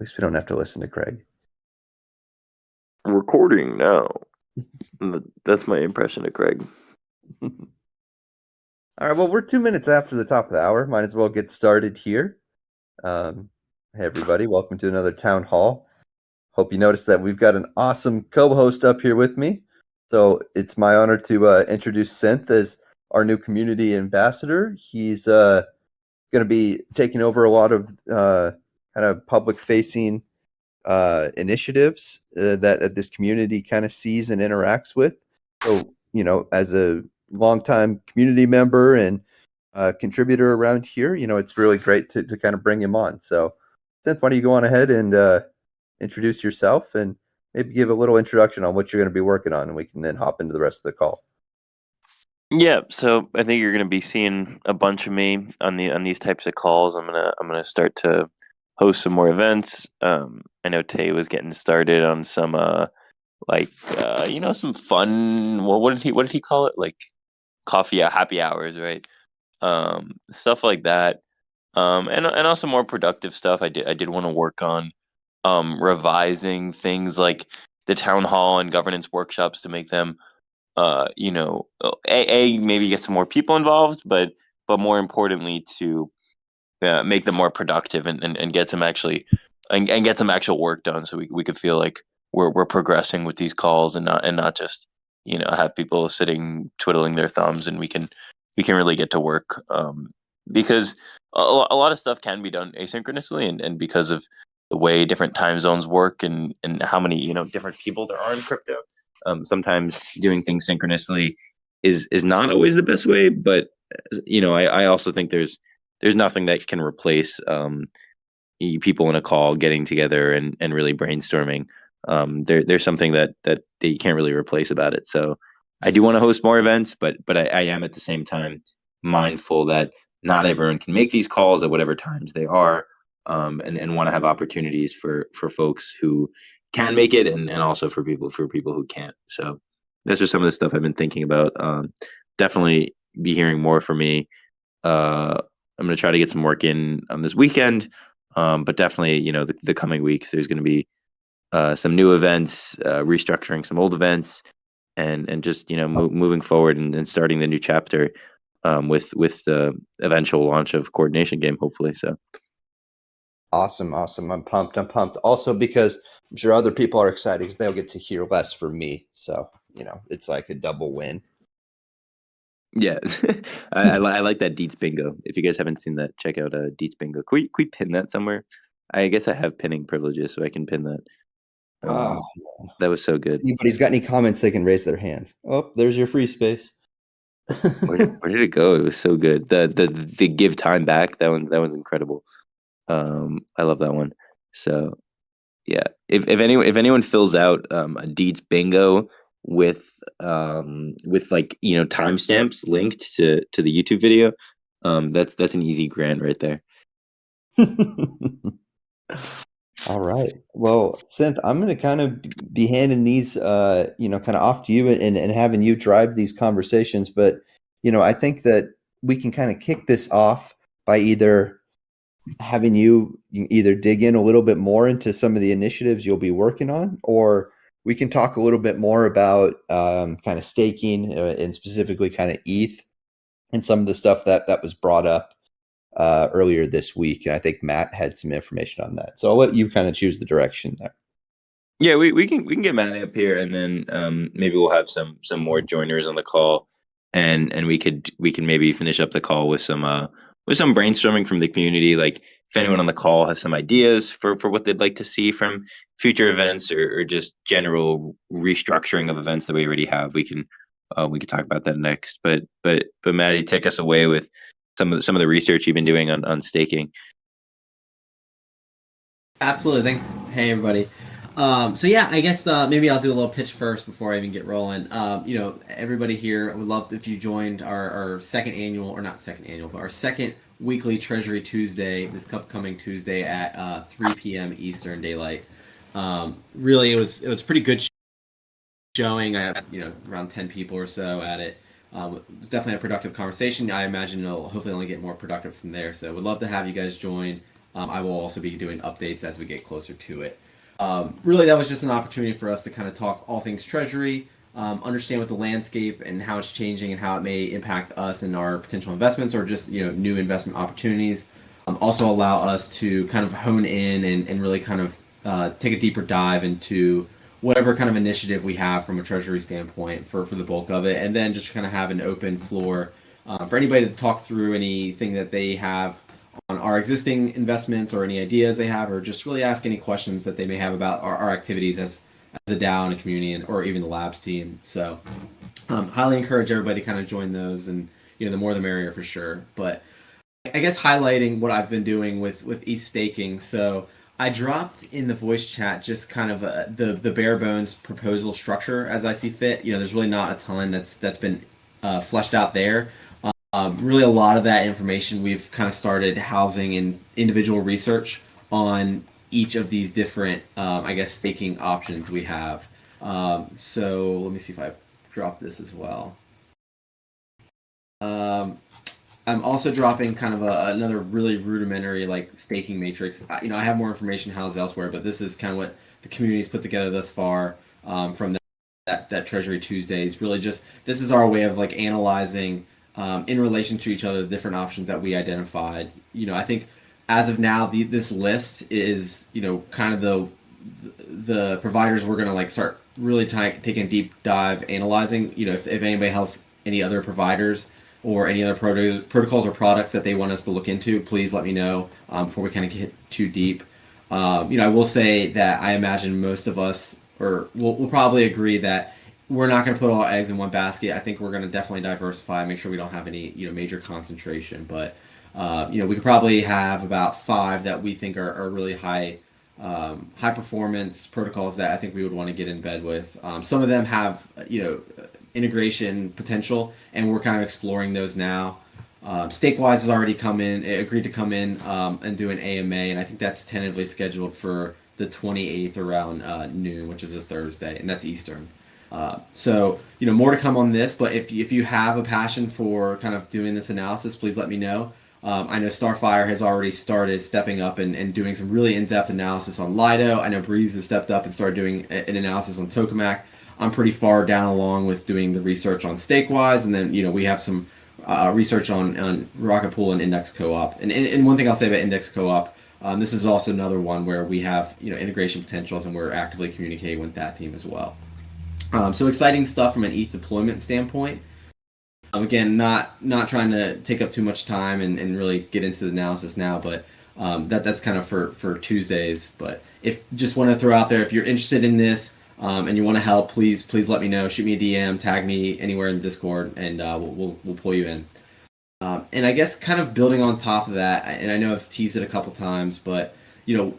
least we don't have to listen to Craig. Recording now. That's my impression of Craig. All right, well, we're 2 minutes after the top of the hour. Might as well get started here. Hey, everybody, welcome to another Town Hall. Hope you noticed that we've got an awesome co-host up here with me. So it's my honor to introduce Synth as our new community ambassador. He's going to be taking over a lot of kind of public-facing initiatives that this community kind of sees and interacts with. So, as a longtime community member and contributor around here, it's really great to kind of bring him on. So, Synth, why don't you go on ahead and introduce yourself and maybe give a little introduction on what you're going to be working on, and we can then hop into the rest of the call. Yeah, so I think you're going to be seeing a bunch of me on these types of calls. I'm gonna start to host some more events. I know Tay was getting started on some some fun. Well, what did he call it? Like coffee happy hours, right? Stuff like that. And also more productive stuff. I did want to work on revising things like the town hall and governance workshops to make them maybe get some more people involved, but more importantly to make them more productive and get some actually and get some actual work done, so we could feel like we're progressing with these calls and not just have people sitting twiddling their thumbs, and we can really get to work, because a lot of stuff can be done asynchronously, and because of the way different time zones work and how many different people there are in crypto, sometimes doing things synchronously is not always the best way. But I also think there's nothing that can replace people in a call getting together and really brainstorming. There's something that you can't really replace about it. So I do want to host more events, but I am at the same time mindful that not everyone can make these calls at whatever times they are, and want to have opportunities for folks who can make it, and also for people who can't. So that's just some of the stuff I've been thinking about. Definitely be hearing more from me. I'm going to try to get some work in this weekend, but definitely, the coming weeks, there's going to be some new events, restructuring some old events, and just moving forward and starting the new chapter with the eventual launch of Coordination Game, hopefully. So Awesome. I'm pumped. Also because I'm sure other people are excited because they'll get to hear less from me. So, it's like a double win. Yeah, I like that Deets Bingo. If you guys haven't seen that, check out Deets Bingo. Can we pin that somewhere? I guess I have pinning privileges, so I can pin that. That was so good. Anybody's got any comments, they can raise their hands. Oh, there's your free space. Where did it go? It was so good. The give time back, that one's incredible. I love that one. So yeah, if anyone fills out a Deeds Bingo with like timestamps linked to the YouTube video, that's an easy grant right there. All right. Well, Synth, I'm going to kind of be handing these, kind of off to you and having you drive these conversations. But, I think that we can kind of kick this off by either having you either dig in a little bit more into some of the initiatives you'll be working on, or we can talk a little bit more about kind of staking and specifically kind of ETH and some of the stuff that was brought up earlier this week. And I think Matt had some information on that. So I'll let you kind of choose the direction there. Yeah, we can get Matt up here, and then maybe we'll have some more joiners on the call, and we can maybe finish up the call with some brainstorming from the community. Like if anyone on the call has some ideas for what they'd like to see from future events, or just general restructuring of events that we already have, we can talk about that next. But Maddie, take us away with some of the research you've been doing on staking. Absolutely. Thanks. Hey, everybody. So yeah, I guess maybe I'll do a little pitch first before I even get rolling. Everybody here, I would love if you joined our second annual, or not second annual, but our second weekly Treasury Tuesday, this upcoming Tuesday at 3 p.m. Eastern Daylight. Really, it was pretty good showing. I had around 10 people or so at it. It was definitely a productive conversation. I imagine it'll hopefully only get more productive from there. So I would love to have you guys join. I will also be doing updates as we get closer to it. Really, that was just an opportunity for us to kind of talk all things treasury, understand what the landscape and how it's changing and how it may impact us and our potential investments or just new investment opportunities. Also allow us to kind of hone in and really kind of take a deeper dive into whatever kind of initiative we have from a treasury standpoint for the bulk of it, and then just kind of have an open floor for anybody to talk through anything that they have on our existing investments or any ideas they have, or just really ask any questions that they may have about our activities as a DAO and a community, or even the labs team. So highly encourage everybody to kind of join those, and the more the merrier for sure. But I guess highlighting what I've been doing with ETH staking. So I dropped in the voice chat just kind of the bare bones proposal structure as I see fit. There's really not a ton that's been fleshed out there. Really, a lot of that information we've kind of started housing in individual research on each of these different, staking options we have. So let me see if I drop this as well. I'm also dropping kind of another really rudimentary staking matrix. I have more information housed elsewhere, but this is kind of what the community's put together thus far from that Treasury Tuesdays. Really, just this is our way of analyzing in relation to each other the different options that we identified. I think as of now, this list is kind of the providers we're going to start really taking a deep dive analyzing. If anybody has any other providers or any other protocols or products that they want us to look into, please let me know before we kind of get too deep. I will say that I imagine most of us, or we'll probably agree that we're not going to put all our eggs in one basket. I think we're going to definitely diversify, make sure we don't have any major concentration. But we could probably have about 5 that we think are really high performance protocols that I think we would want to get in bed with. Some of them have integration potential, and we're kind of exploring those now. Stakewise has already agreed to come in and do an AMA, and I think that's tentatively scheduled for the 28th around noon, which is a Thursday, and that's Eastern. So more to come on this, but if you have a passion for kind of doing this analysis, please let me know. I know Starfire has already started stepping up and doing some really in-depth analysis on Lido. I know Breeze has stepped up and started doing an analysis on Tokamak. I'm pretty far down along with doing the research on Stakewise, and then we have some research on Rocket Pool and Index Co-op. And one thing I'll say about Index Co-op, this is also another one where we have integration potentials, and we're actively communicating with that team as well. So exciting stuff from an ETH deployment standpoint. Again, not trying to take up too much time and really get into the analysis now, but that's kind of for Tuesdays. But if just want to throw out there, if you're interested in this and you want to help, please let me know. Shoot me a DM, tag me anywhere in Discord, and we'll pull you in. And I guess kind of building on top of that, and I know I've teased it a couple times, but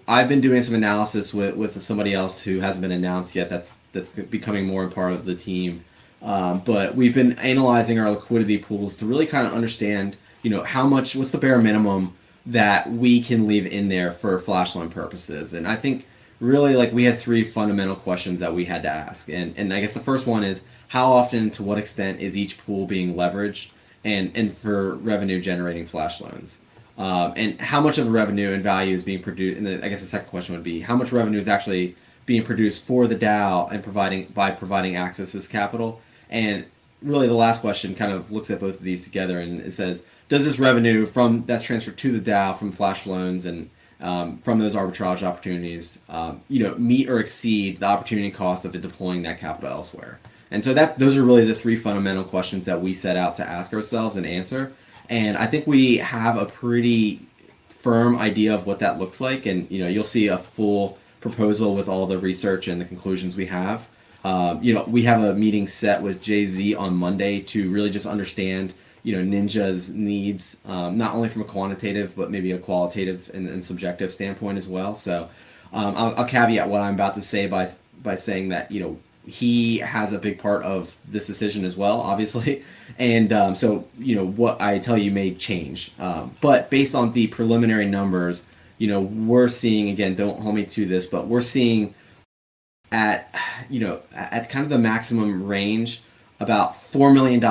I've been doing some analysis with somebody else who hasn't been announced yet. That's becoming more a part of the team. But we've been analyzing our liquidity pools to really kind of understand, what's the bare minimum that we can leave in there for flash loan purposes. And I think really we had 3 fundamental questions that we had to ask. And I guess the first one is, how often, to what extent is each pool being leveraged and for revenue generating flash loans? And how much of the revenue and value is being produced? And I guess the second question would be, how much revenue is actually being produced for the DAO and providing access as capital? And really the last question kind of looks at both of these together, and it says, does this revenue that's transferred to the DAO from flash loans and from those arbitrage opportunities meet or exceed the opportunity cost of deploying that capital elsewhere? And so those are really the 3 fundamental questions that we set out to ask ourselves and answer. And I think we have a pretty firm idea of what that looks like, and you'll see a full proposal with all the research and the conclusions we have. We have a meeting set with Jay-Z on Monday to really just understand, Ninja's needs, not only from a quantitative, but maybe a qualitative and subjective standpoint as well. So I'll caveat what I'm about to say by saying that, he has a big part of this decision as well, obviously. And so, what I tell you may change. But based on the preliminary numbers, we're seeing, again, don't hold me to this, but we're seeing at kind of the maximum range about $4 million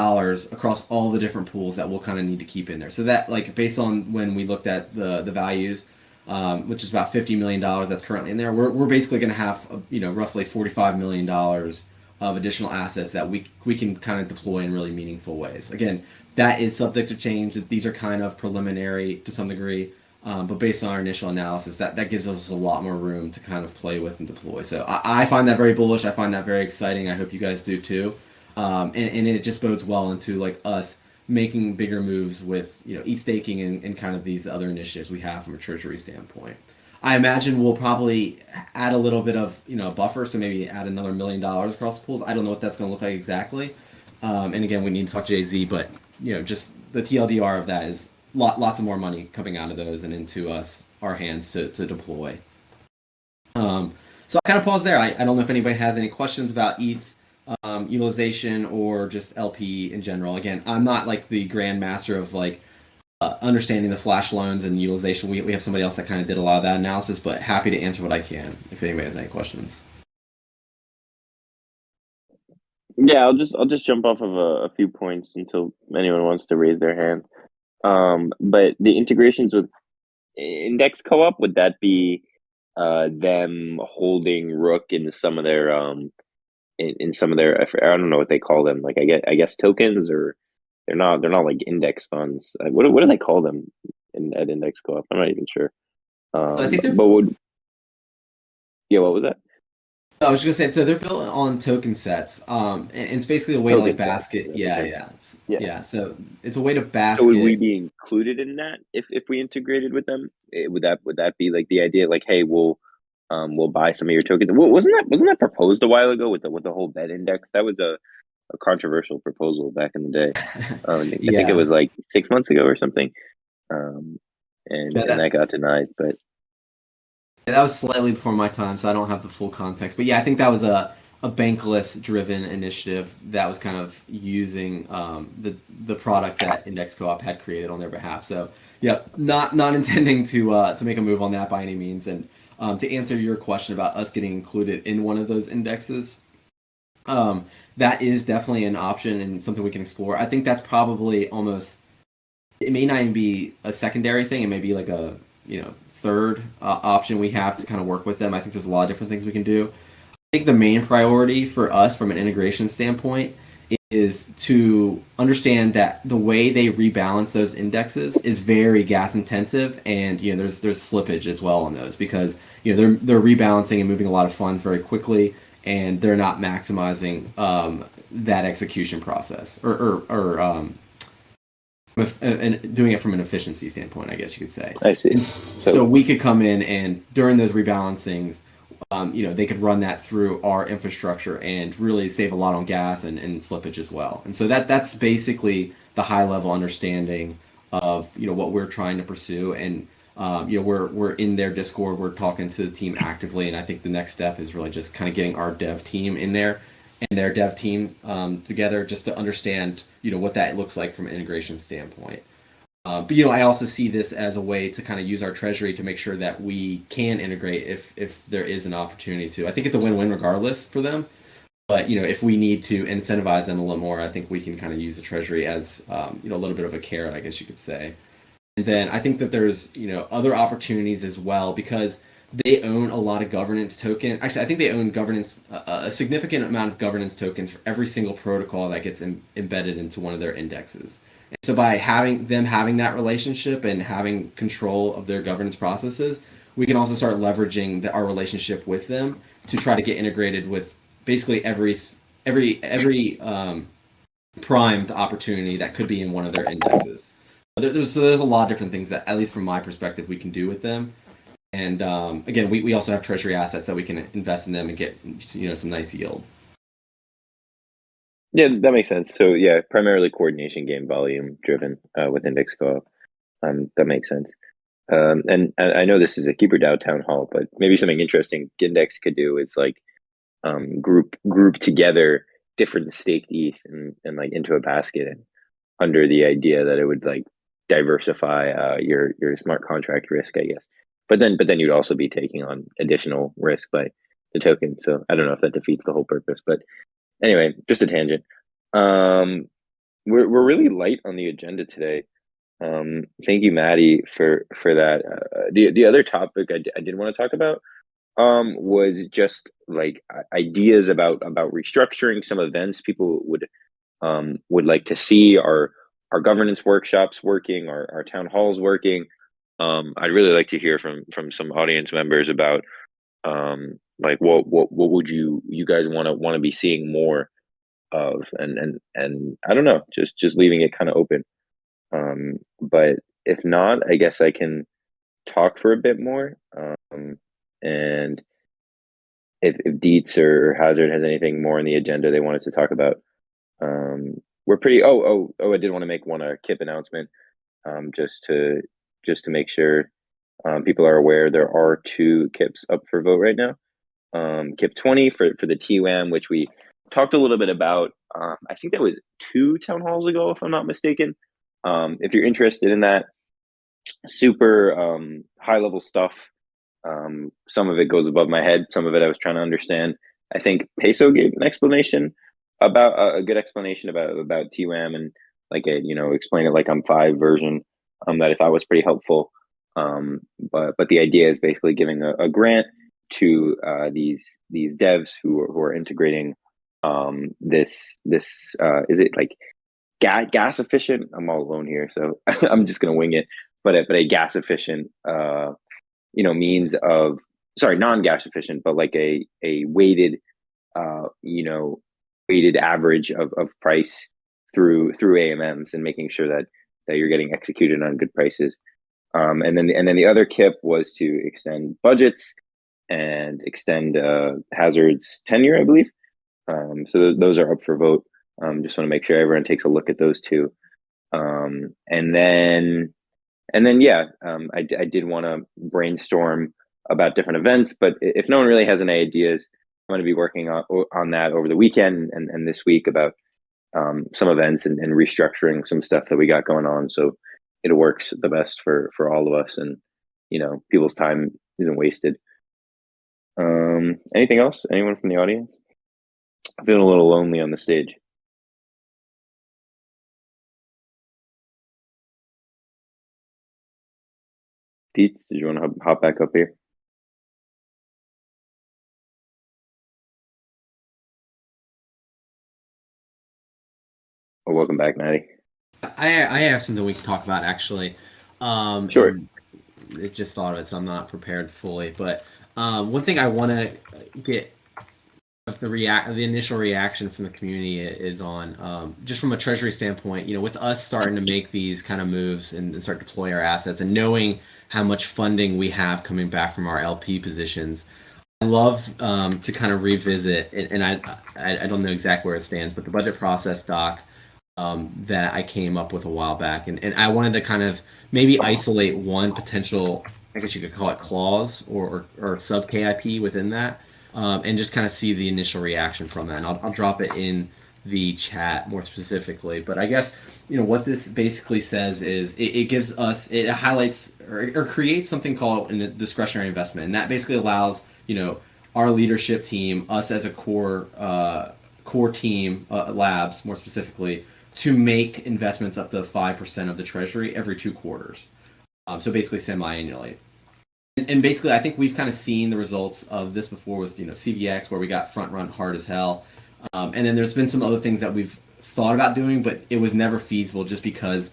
across all the different pools that we'll kind of need to keep in there. So that, based on when we looked at the values, which is about $50 million that's currently in there. We're basically going to have roughly $45 million of additional assets that we can kind of deploy in really meaningful ways. Again, that is subject to change. These are kind of preliminary to some degree, but based on our initial analysis, that gives us a lot more room to kind of play with and deploy. So I find that very bullish. I find that very exciting. I hope you guys do too. And it just bodes well into like us making bigger moves with e-staking and kind of these other initiatives we have from a treasury standpoint. I imagine we'll probably add a little bit of buffer, so maybe add another $1 million across the pools. I don't know what that's going to look like exactly. And again, we need to talk to Jay-Z, but just the TLDR of that is lots of more money coming out of those and into our hands to deploy. So I kind of pause there. I don't know if anybody has any questions about ETH utilization or just LP in general. Again, I'm not like the grandmaster of like understanding the flash loans and utilization. We have somebody else that kind of did a lot of that analysis, but happy to answer what I can if anybody has any questions. Yeah, I'll just jump off of a few points until anyone wants to raise their hand. But the integrations with Index Co-op, would that be them holding Rook in some of their in some of their, I don't know what they call them, like I guess tokens, or they're not like index funds. What do they call them at Index Co-op? I'm not even sure. I think but what was that? I was just gonna say, so they're built on token sets, and it's basically a way Token to like basket. sets, Yeah. So it's a way to basket. So would we be included in that if we integrated with them? Would that be like the idea? Like, hey, we'll buy some of your tokens. Wasn't that proposed a while ago with the whole bet index? That was a controversial proposal back in the day. I think it was like 6 months ago or something, and that got denied. But that was slightly before my time, so I don't have the full context. But yeah, I think that was a bankless-driven initiative that was kind of using the product that Index Co-op had created on their behalf. So yeah, not intending to make a move on that by any means. And to answer your question about us getting included in one of those indexes, that is definitely an option and something we can explore. I think that's probably almost, it may not even be a secondary thing. It may be like a third option we have to kind of work with them. I think there's a lot of different things we can do. I think the main priority for us from an integration standpoint is to understand that the way they rebalance those indexes is very gas intensive, and there's slippage as well on those because they're rebalancing and moving a lot of funds very quickly, and they're not maximizing that execution process or and doing it from an efficiency standpoint, I guess you could say. I see. So we could come in and during those rebalancings, they could run that through our infrastructure and really save a lot on gas and slippage as well. And so that's basically the high level understanding of what we're trying to pursue. And we're in their Discord, we're talking to the team actively, and I think the next step is really just kind of getting our dev team in there and their dev team together just to understand what that looks like from an integration standpoint. But I also see this as a way to kind of use our treasury to make sure that we can integrate if there is an opportunity to. I think it's a win-win regardless for them. But if we need to incentivize them a little more, I think we can kind of use the treasury as a little bit of a carrot, I guess you could say. And then I think that there's other opportunities as well because they own a lot of governance token. Actually, I think they own governance, a significant amount of governance tokens for every single protocol that gets embedded into one of their indexes. And so by having that relationship and having control of their governance processes, we can also start leveraging our relationship with them to try to get integrated with basically every primed opportunity that could be in one of their indexes. There's a lot of different things that, at least from my perspective, we can do with them. And again, we also have treasury assets that we can invest in them and get some nice yield. Yeah, that makes sense. So yeah, primarily coordination game volume driven with Index Co-op. That makes sense. And I know this is a KeeperDAO town hall, but maybe something interesting Index could do is like group together different staked ETH and like into a basket, and under the idea that it would like diversify your smart contract risk, I guess. But then you'd also be taking on additional risk by the token. So I don't know if that defeats the whole purpose, but anyway, just a tangent. We're really light on the agenda today. Thank you, Maddie, for that. The other topic I did want to talk about was just like ideas about restructuring some events people would like to see our governance workshops working, our town halls working. I'd really like to hear from some audience members about like what would you guys want to be seeing more of, and I don't know, just leaving it kind of open. But if not, I guess I can talk for a bit more. And if Dietz or Hazard has anything more on the agenda they wanted to talk about, we're pretty. I did want to make one Kip announcement, just to make sure people are aware. There are 2 Kips up for vote right now. Kip 20 for the TUM, which we talked a little bit about. I think that was 2 town halls ago, if I'm not mistaken. If you're interested in that, super high level stuff. Some of it goes above my head. Some of it I was trying to understand. I think Peso gave an explanation about a good explanation about TWAM, and like a explain it like I'm 5 version. That I thought was pretty helpful. But the idea is basically giving a grant to these devs who are integrating this is it like gas efficient? I'm all alone here, so I'm just gonna wing it. But a gas efficient means of, sorry, non-gas efficient, but like a weighted weighted average of price through AMMs, and making sure that you're getting executed on good prices. And then the other KIP was to extend budgets and extend Hazard's tenure, I believe. So those are up for vote. Just want to make sure everyone takes a look at those 2. And then yeah, I did want to brainstorm about different events, but if no one really has any ideas, I'm going to be working on that over the weekend and this week about some events and restructuring some stuff that we got going on, so it works the best for all of us, and people's time isn't wasted. Anything else? Anyone from the audience? I'm feeling a little lonely on the stage. Dietz, did you want to hop back up here? Oh, welcome back, Maddie. I have something we can talk about, actually. Sure. It just thought of it, so I'm not prepared fully. But one thing I want to get the initial reaction from the community is on just from a treasury standpoint. With us starting to make these kind of moves and start to deploy our assets, and knowing how much funding we have coming back from our LP positions, I love to kind of revisit, and I don't know exactly where it stands, but the budget process doc that I came up with a while back, and I wanted to kind of maybe isolate one potential, I guess you could call it clause or sub KIP within that, and just kind of see the initial reaction from that. And I'll drop it in the chat more specifically, but I guess what this basically says is it gives us, it highlights or creates something called a discretionary investment, and that basically allows our leadership team, us as a core team, labs more specifically, to make investments up to 5% of the treasury every 2 quarters. So basically semi-annually. And basically, I think we've kind of seen the results of this before with CVX, where we got front run hard as hell. And then there's been some other things that we've thought about doing, but it was never feasible just because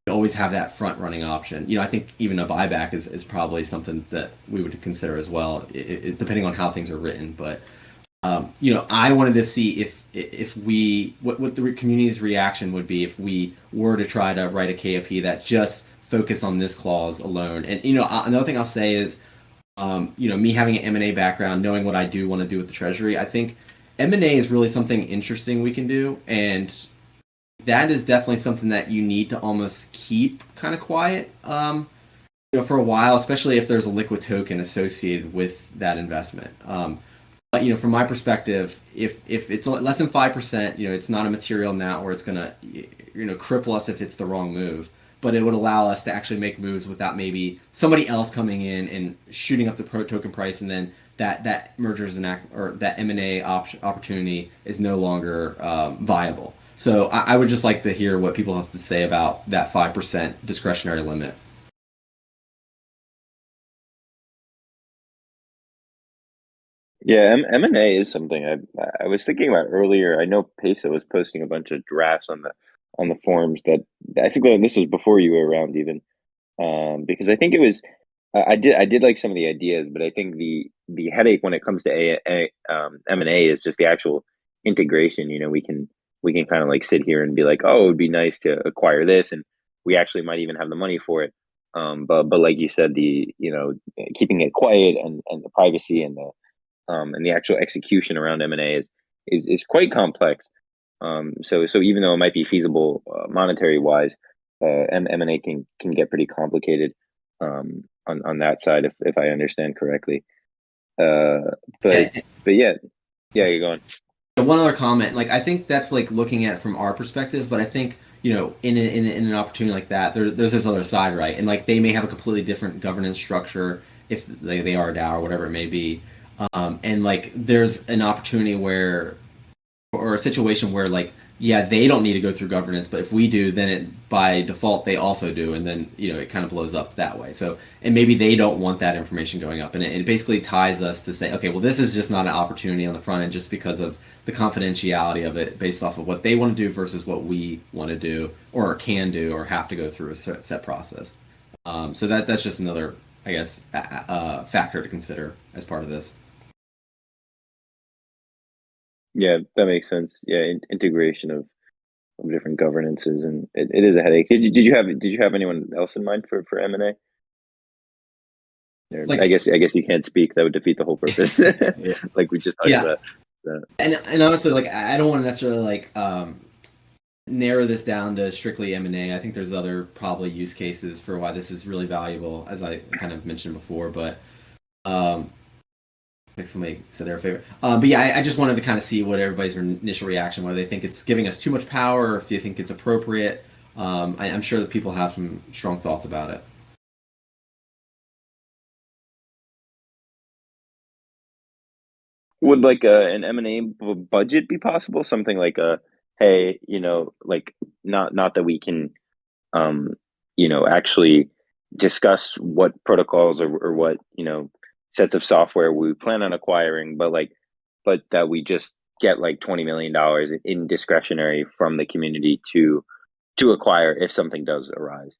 we always have that front running option. I think even a buyback is probably something that we would consider as well, depending on how things are written. But I wanted to see if we what the community's reaction would be if we were to try to write a KIP that just focus on this clause alone. And another thing I'll say is, me having an M&A background, knowing what I do want to do with the treasury, I think M&A is really something interesting we can do, and that is definitely something that you need to almost keep kind of quiet, for a while, especially if there's a liquid token associated with that investment. But from my perspective, if it's less than 5%, it's not a material amount where it's gonna cripple us if it's the wrong move. But it would allow us to actually make moves without maybe somebody else coming in and shooting up the token price, and then that mergers and or that M&A opportunity is no longer viable. So I would just like to hear what people have to say about that 5% discretionary limit. Yeah, M&A is something I was thinking about earlier. I know Peso was posting a bunch of drafts on the forums that I think that this was before you were around even. Because I think it was I did like some of the ideas, but I think the headache when it comes to M&A is just the actual integration. You know, we can kind of like sit here and be like, oh, it would be nice to acquire this, and we actually might even have the money for it. But like you said, the keeping it quiet and the privacy and the actual execution around M&A is quite complex. So even though it might be feasible monetary wise, M&A can get pretty complicated on that side if I understand correctly. Uh, but Yeah, but yeah, you're going. one other comment, like I think that's like looking at it from our perspective, but I think in an opportunity like that, there's this other side, right? And like they may have a completely different governance structure if they are a DAO or whatever it may be, and like there's an opportunity where or a situation where like yeah they don't need to go through governance, but if we do then it by default they also do, and then it kind of blows up that way. So and maybe they don't want that information going up, and it basically ties us to say okay, well this is just not an opportunity on the front end just because of the confidentiality of it based off of what they want to do versus what we want to do or can do or have to go through a set process. So that's just another, I guess, factor to consider as part of this. Yeah, that makes sense. Yeah, integration of different governances, and it is a headache. Did you have anyone else in mind for M&A? Or I Like guess you can't speak. That would defeat the whole purpose, yeah, like we just talked yeah. about. So. And honestly, like I don't want to necessarily like narrow this down to strictly M&A. I think there's other probably use cases for why this is really valuable, as I kind of mentioned before. But like somebody said their favorite. But yeah, I just wanted to kind of see what everybody's initial reaction, whether they think it's giving us too much power, or if you think it's appropriate. I'm sure that people have some strong thoughts about it. Would like an M&A budget be possible? Something like hey, like not that we can, um, actually discuss what protocols or what sets of software we plan on acquiring, but that we just get like $20 million in discretionary from the community to acquire if something does arise.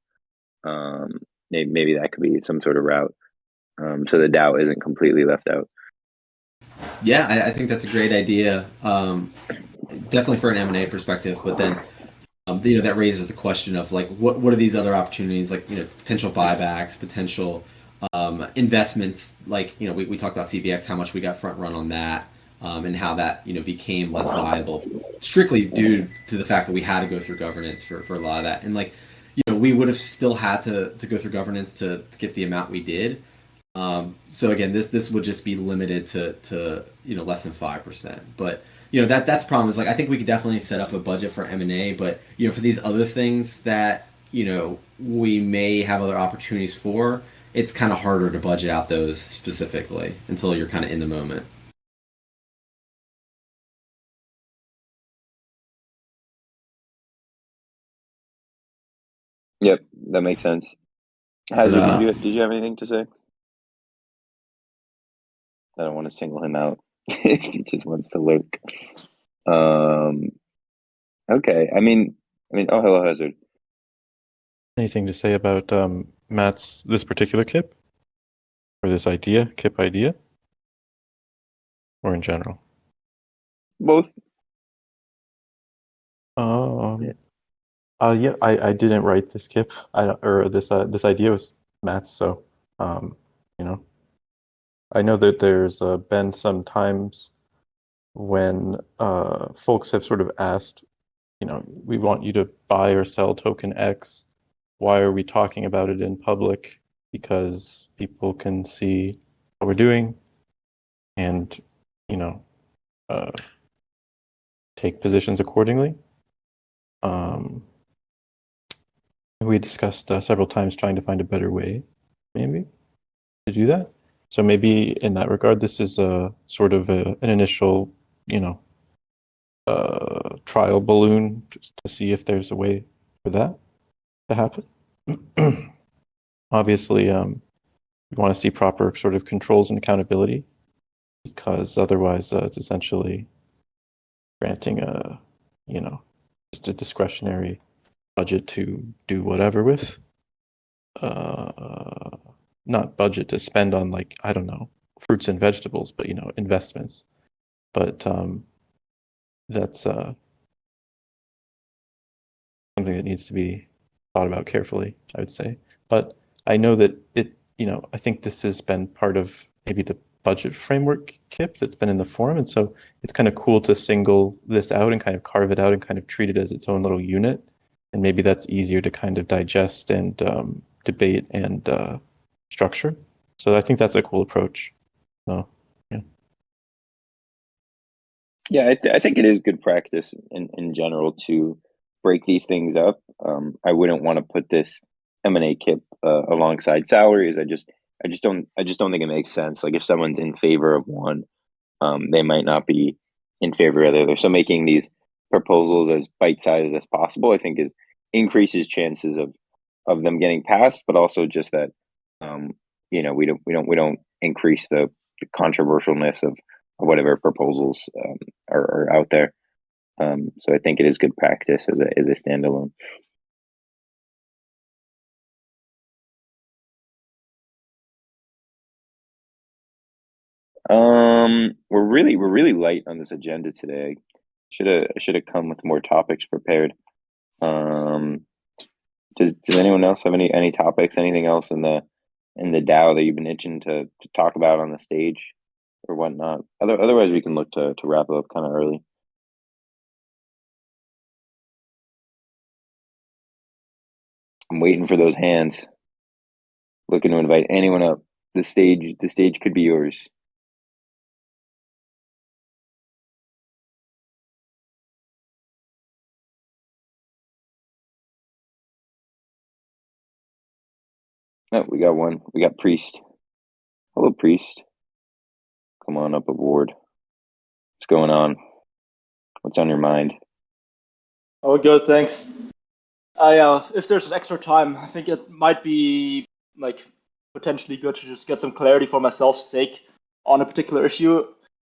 Maybe that could be some sort of route, so the DAO isn't completely left out. Yeah, I think that's a great idea. Definitely for an M&A perspective, but then that raises the question of like what are these other opportunities, like potential buybacks, potential investments, like we talked about CVX, how much we got front run on that, and how that became less viable strictly due to the fact that we had to go through governance for a lot of that, and like we would have still had to go through governance to get the amount we did. So again, this would just be limited to less than 5%. But that's the problem is like I think we could definitely set up a budget for M&A, but for these other things that we may have other opportunities for, it's kind of harder to budget out those specifically until you're kind of in the moment. Yep, that makes sense. But, Hazard, did you have anything to say? I don't want to single him out. He just wants to lurk. Um, okay. Oh, hello, Hazard. Anything to say about Matt's this particular KIP or this KIP idea, or in general? Both. Yeah. Yeah, I didn't write this KIP. Or this idea was Matt's. So, I know that there's been some times when folks have sort of asked, we want you to buy or sell token X. Why are we talking about it in public? Because people can see what we're doing and, uh, take positions accordingly. We discussed several times trying to find a better way, maybe, to do that. So maybe in that regard, this is a sort of an initial, trial balloon just to see if there's a way for that to happen. Obviously, we want to see proper sort of controls and accountability, because otherwise it's essentially granting just a discretionary budget to do whatever with. Not budget to spend on, like, I don't know, fruits and vegetables, but investments. But that's something that needs to be thought about carefully, I would say. But I know that I think this has been part of maybe the budget framework KIP that's been in the forum, and so it's kind of cool to single this out and kind of carve it out and kind of treat it as its own little unit, and maybe that's easier to kind of digest and debate and structure. So I think that's a cool approach. So Yeah, I think it is good practice in general to break these things up. I wouldn't want to put this M&A KIP alongside salaries. I just don't think it makes sense. Like, if someone's in favor of one, they might not be in favor of the other. So making these proposals as bite-sized as possible, I think, increases chances of them getting passed, but also just that we don't increase the controversialness of whatever proposals are out there. So I think it is good practice as a standalone. We're really light on this agenda today. I should have come with more topics prepared. Does anyone else have any topics, anything else in the DAO that you've been itching to talk about on the stage or whatnot? Otherwise, we can look to wrap it up kind of early. I'm waiting for those hands. Looking to invite anyone up. The stage could be yours. Oh, we got one. We got Priest. Hello, Priest. Come on up aboard. What's going on? What's on your mind? Oh, good, thanks. If there's an extra time, I think it might be potentially good to just get some clarity for myself's sake on a particular issue,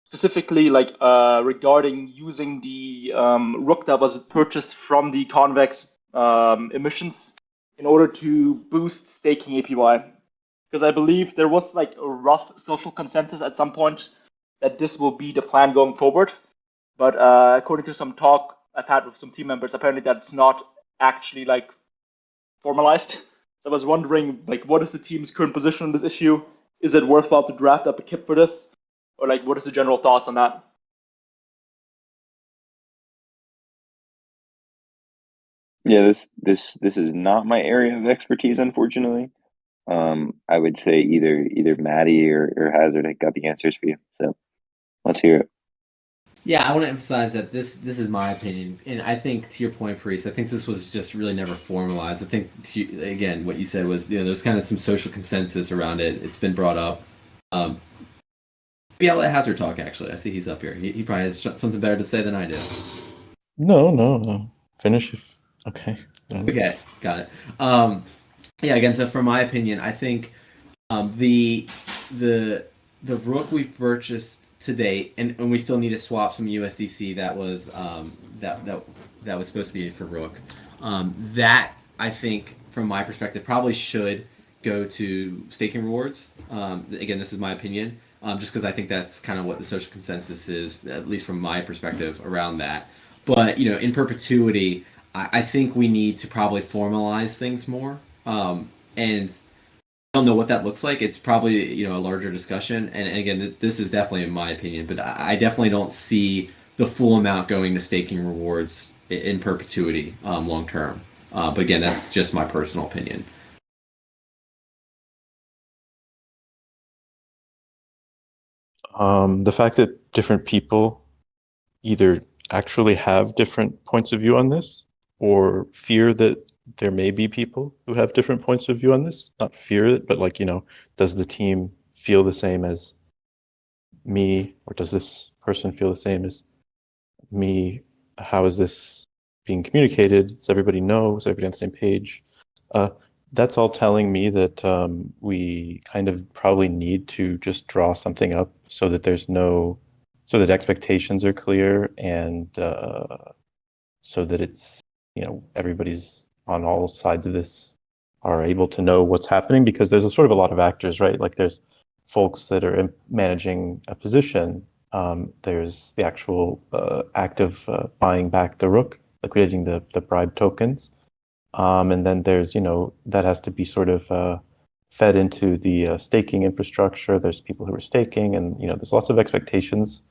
specifically regarding using the Rook that was purchased from the convex emissions in order to boost staking APY. Because I believe there was a rough social consensus at some point that this will be the plan going forward. But according to some talk I've had with some team members, apparently that's not actually formalized. So I was wondering, what is the team's current position on this issue? Is it worthwhile to draft up a KIP for this, or what is the general thoughts on that? Yeah, this is not my area of expertise, unfortunately. I would say either Maddie or Hazard got the answers for you. So let's hear it. Yeah, I want to emphasize that this is my opinion, and I think, to your point, Priest, I think this was just really never formalized. I think, again, what you said was, there's kind of some social consensus around it. It's been brought up. But yeah, let Hazard talk, actually. I see he's up here. He probably has something better to say than I do. No. Finish if... Okay. Okay, got it. Yeah, again, so from my opinion, I think the Rook we've purchased to date, and we still need to swap some USDC that was that was supposed to be for Rook. That, I think, from my perspective, probably should go to staking rewards. Again, this is my opinion, just because I think that's kind of what the social consensus is, at least from my perspective, around that. But in perpetuity, I think we need to probably formalize things more. And I don't know what that looks like. It's probably a larger discussion, and again, this is definitely in my opinion, but I definitely don't see the full amount going to staking rewards in perpetuity long term. But again, that's just my personal opinion. The fact that different people either actually have different points of view on this, or fear that there may be people who have different points of view on this. Not fear it, but does the team feel the same as me, or does this person feel the same as me how is this being communicated? Does everybody know? Is everybody on the same page? That's all telling me that we kind of probably need to just draw something up so that so that expectations are clear and so that it's, everybody's on all sides of this are able to know what's happening, because there's a sort of a lot of actors, right? Like there's folks that are managing a position. There's the actual act of buying back the Rook, liquidating the bribe tokens. And then there's, that has to be sort of fed into the staking infrastructure. There's people who are staking, and, there's lots of expectations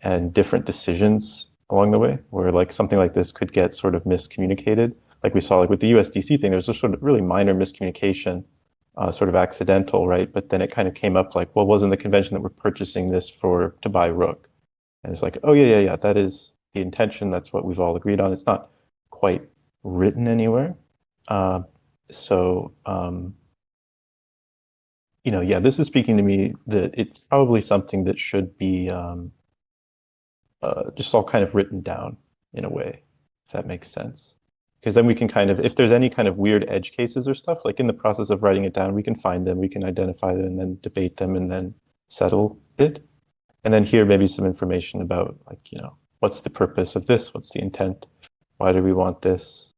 and different decisions along the way where like something like this could get sort of miscommunicated. Like we saw like with the USDC thing, there's a sort of really minor miscommunication, sort of accidental, right? But then it kind of came up like, well, wasn't the convention that we're purchasing this to buy Rook? And it's like, oh yeah, that is the intention. That's what we've all agreed on. It's not quite written anywhere. This is speaking to me that it's probably something that should be just all kind of written down in a way, if that makes sense. Because then we can kind of, if there's any kind of weird edge cases or stuff, like in the process of writing it down, we can find them, we can identify them, and then debate them, and then settle it. And then hear maybe some information about, like, what's the purpose of this? What's the intent? Why do we want this?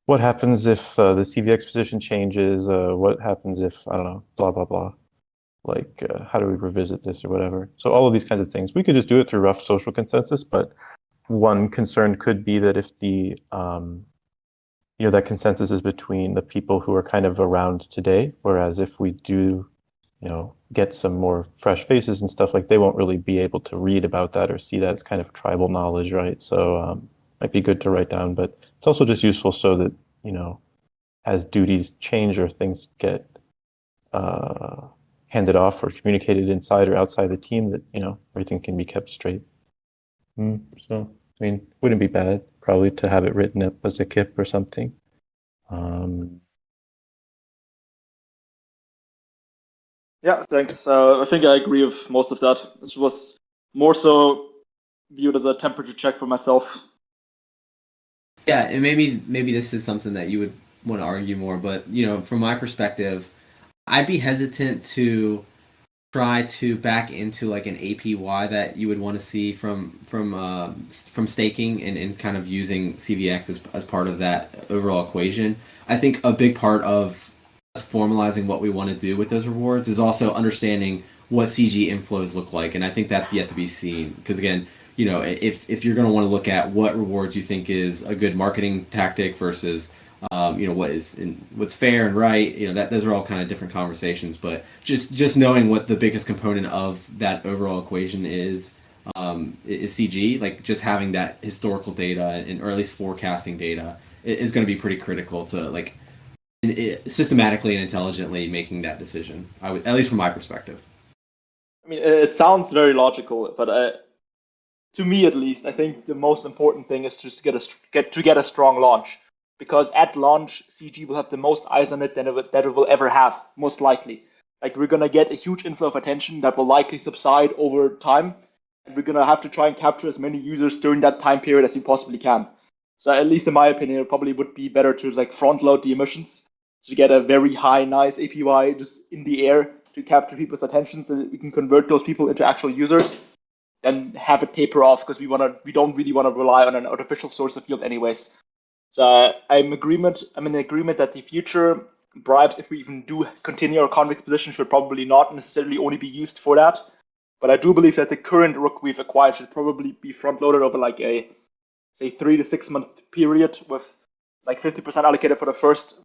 What happens if the CVX position changes? What happens if, I don't know, blah, blah, blah. Like, how do we revisit this or whatever? So all of these kinds of things. We could just do it through rough social consensus, but one concern could be that if the, that consensus is between the people who are kind of around today, whereas if we do, get some more fresh faces and stuff, like they won't really be able to read about that or see that as kind of tribal knowledge, right? So might be good to write down, but it's also just useful so that, as duties change or things get handed off or communicated inside or outside the team, that, everything can be kept straight. So, I mean, wouldn't be bad probably to have it written up as a KIP or something. Yeah, thanks. I think I agree with most of that. This was more so viewed as a temperature check for myself. Yeah, and maybe this is something that you would want to argue more, but from my perspective, I'd be hesitant to try to back into like an APY that you would want to see from staking and kind of using CVX as part of that overall equation. I think a big part of us formalizing what we want to do with those rewards is also understanding what CG inflows look like, and I think that's yet to be seen. Because again, if you're going to want to look at what rewards you think is a good marketing tactic versus what's fair and right, that those are all kind of different conversations. But just knowing what the biggest component of that overall equation is CG, like just having that historical data or at least forecasting data is going to be pretty critical to like systematically and intelligently making that decision. I would, at least from my perspective. I mean, it sounds very logical, but to me at least, I think the most important thing is just get a strong launch. Because at launch, CG will have the most eyes on it that it will ever have, most likely. Like, we're going to get a huge inflow of attention that will likely subside over time, and we're going to have to try and capture as many users during that time period as we possibly can. So at least in my opinion, it probably would be better to like front load the emissions to get a very high, nice APY just in the air to capture people's attention so that we can convert those people into actual users, and have it taper off because we don't really want to rely on an artificial source of yield anyways. So I'm in agreement that the future bribes, if we even do continue our convex position, should probably not necessarily only be used for that. But I do believe that the current Rook we've acquired should probably be front loaded over like a, say, 3 to 6 month period with like 50% allocated for the first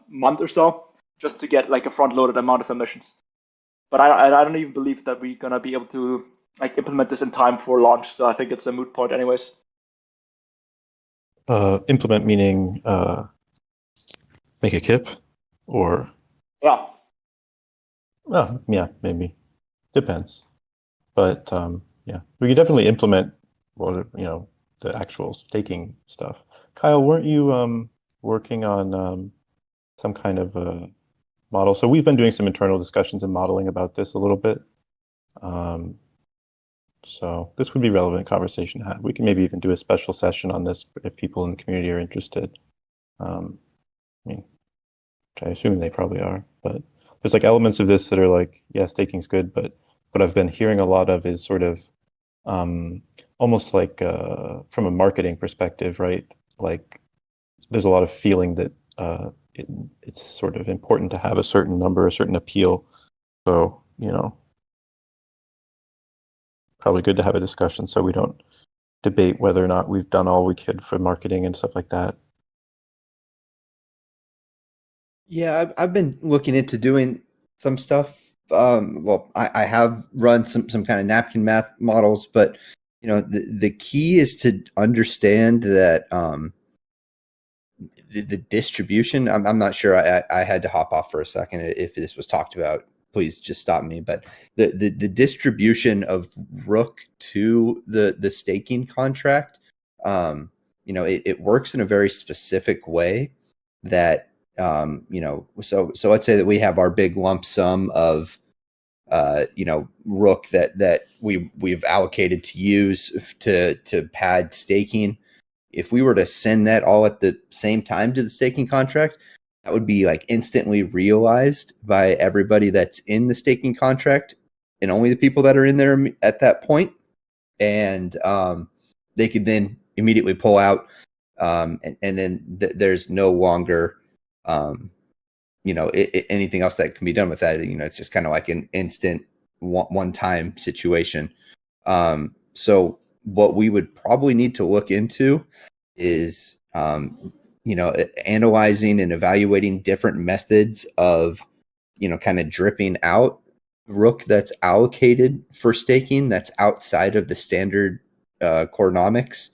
month or so, just to get like a front loaded amount of emissions. But I don't even believe that we're gonna be able to like implement this in time for launch. So I think it's a moot point anyways. Implement meaning make a KIP, or Yeah. well, yeah, maybe depends. But yeah, we could definitely implement the actual staking stuff. Kyle, weren't you working on some kind of a model? So we've been doing some internal discussions and modeling about this a little bit. So this would be relevant conversation to have. We can maybe even do a special session on this if people in the community are interested. I mean, which I assume they probably are, but there's like elements of this that are like, yeah, staking's good, but what I've been hearing a lot of is sort of almost like from a marketing perspective, right? Like there's a lot of feeling that it's sort of important to have a certain number, a certain appeal. So, you know, probably good to have a discussion so we don't debate whether or not we've done all we could for marketing and stuff like that. Yeah, I've been looking into doing some stuff. Well, I have run some kind of napkin math models, but you know, the key is to understand that the distribution. I'm not sure. I had to hop off for a second if this was talked about. Please just stop me. But the distribution of Rook to the staking contract, you know, it works in a very specific way that you know, so let's say that we have our big lump sum of you know, Rook that we've allocated to use to pad staking. If we were to send that all at the same time to the staking contract, that would be like instantly realized by everybody that's in the staking contract and only the people that are in there at that point. And they could then immediately pull out, and then there's no longer you know, anything else that can be done with that. You know, it's just kind of like an instant one-time situation. So what we would probably need to look into is, you know, analyzing and evaluating different methods of, you know, kind of dripping out Rook that's allocated for staking that's outside of the standard corenomics.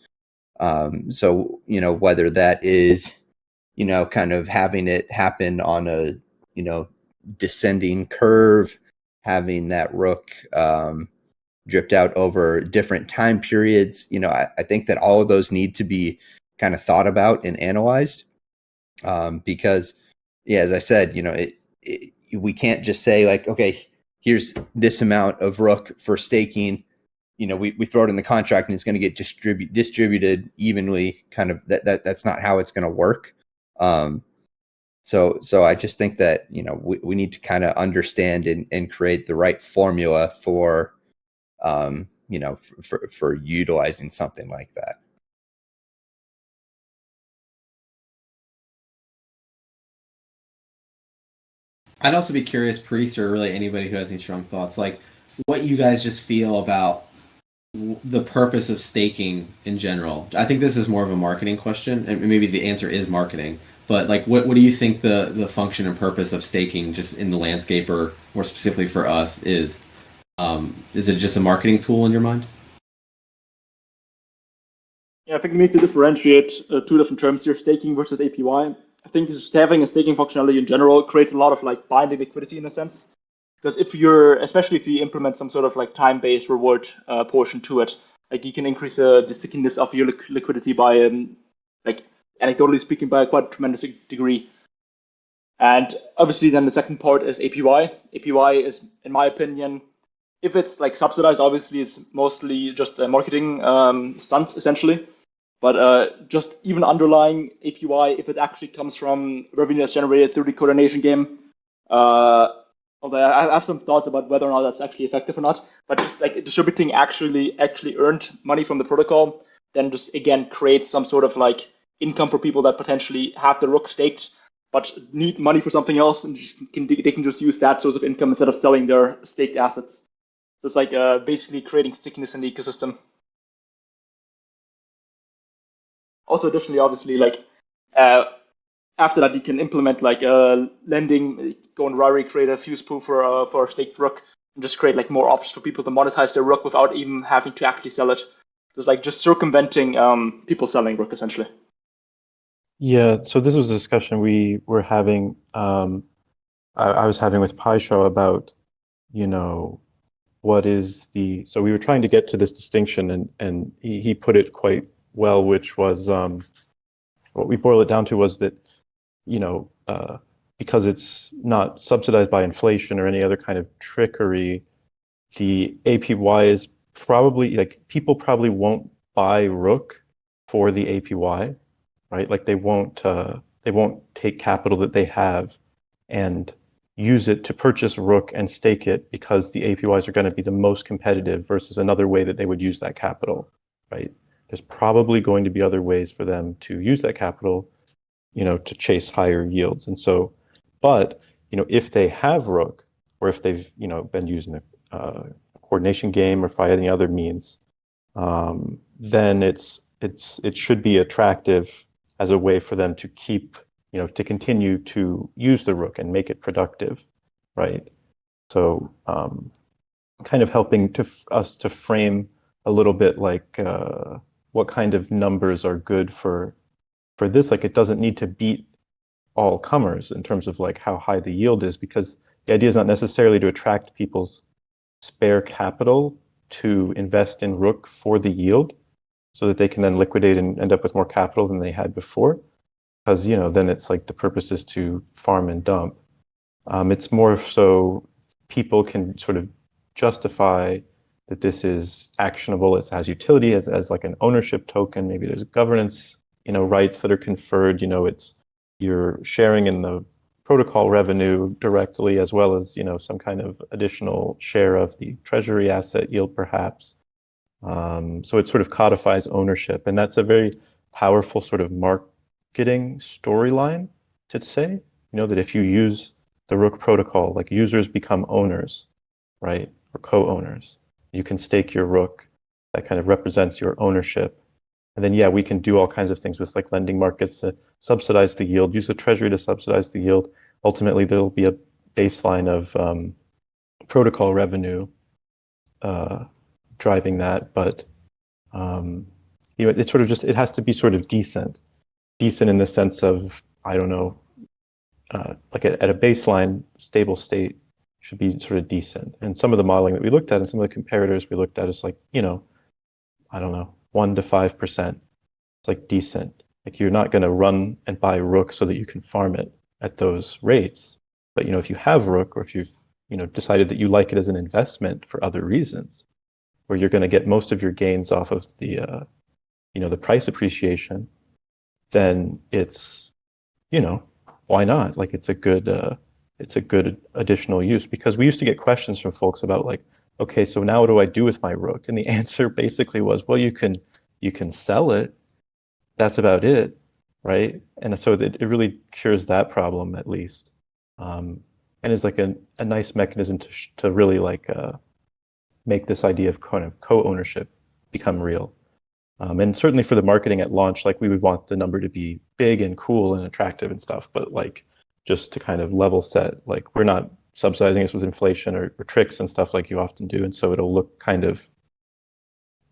So, you know, whether that is, you know, kind of having it happen on a, you know, descending curve, having that Rook dripped out over different time periods. You know, I think that all of those need to be kind of thought about and analyzed, because, yeah, as I said, you know, we can't just say like, okay, here's this amount of Rook for staking. You know, we throw it in the contract and it's going to get distributed evenly. Kind of that's not how it's going to work. So I just think that, you know, we need to kind of understand and create the right formula for, you know, for utilizing something like that. I'd also be curious, Priest, or really anybody who has any strong thoughts, like what you guys just feel about the purpose of staking in general. I think this is more of a marketing question, and maybe the answer is marketing. But like, what do you think the function and purpose of staking, just in the landscape, or more specifically for us, is? Is it just a marketing tool in your mind? Yeah, I think we need to differentiate two different terms here: staking versus APY. I think just having a staking functionality in general creates a lot of like binding liquidity in a sense. Because especially if you implement some sort of like time-based reward portion to it, like you can increase the stickiness of your liquidity by, like anecdotally speaking, by a quite tremendous degree. And obviously, then the second part is APY. APY is, in my opinion, if it's like subsidized, obviously it's mostly just a marketing stunt essentially. But just even underlying APY, if it actually comes from revenue that's generated through the coordination game, although I have some thoughts about whether or not that's actually effective or not, but just like distributing actually earned money from the protocol, then just again creates some sort of like income for people that potentially have the Rook staked but need money for something else, and they can just use that source of income instead of selling their staked assets. So it's like basically creating stickiness in the ecosystem. Also, additionally, obviously, like after that, you can implement like lending, go and Rari, create a fuse pool for a staked Rook, and just create like more options for people to monetize their Rook without even having to actually sell it. So it's like just circumventing people selling Rook essentially. Yeah, so this was a discussion we were having. I was having with Paisho about, you know, what is the, so we were trying to get to this distinction, and he put it quite well, which was what we boil it down to was that, you know, because it's not subsidized by inflation or any other kind of trickery, the APY is probably like people probably won't buy Rook for the APY, right? Like they won't take capital that they have and use it to purchase Rook and stake it because the APYs are going to be the most competitive versus another way that they would use that capital, right? There's probably going to be other ways for them to use that capital, to chase higher yields. And so, but, if they have Rook, or if they've, been using a coordination game or by any other means, then it should be attractive as a way for them to keep, to continue to use the Rook and make it productive, right? So kind of helping us to frame a little bit like what kind of numbers are good for this. Like it doesn't need to beat all comers in terms of like how high the yield is, because the idea is not necessarily to attract people's spare capital to invest in Rook for the yield so that they can then liquidate and end up with more capital than they had before. Because, then it's like the purpose is to farm and dump. It's more so people can sort of justify that this is actionable, it has utility as like an ownership token. Maybe there's governance, rights that are conferred. It's you're sharing in the protocol revenue directly, as well as some kind of additional share of the treasury asset yield, perhaps. So it sort of codifies ownership, and that's a very powerful sort of marketing storyline to say, that if you use the Rook protocol, like users become owners, right, or co-owners. You can stake your Rook. That kind of represents your ownership. And then, we can do all kinds of things with like lending markets to subsidize the yield, use the treasury to subsidize the yield. Ultimately, there'll be a baseline of protocol revenue driving that. But, it's sort of just, it has to be sort of decent in the sense of, I don't know, like at a baseline, stable state should be sort of decent. And some of the modeling that we looked at and some of the comparators we looked at is like, I don't know, 1 to 5%. It's like decent. Like you're not going to run and buy Rook so that you can farm it at those rates. But, if you have Rook, or if you've, decided that you like it as an investment for other reasons, where you're going to get most of your gains off of the, the price appreciation, then it's, why not? Like it's a good additional use. Because we used to get questions from folks about like, okay, so now what do I do with my Rook? And the answer basically was, well, you can sell it. That's about it, right? And so it really cures that problem at least, and is like a nice mechanism to really like make this idea of kind of co-ownership become real. And certainly for the marketing at launch, like we would want the number to be big and cool and attractive and stuff, but like just to kind of level set, like we're not subsidizing this with inflation or tricks and stuff like you often do. And so it'll look kind of,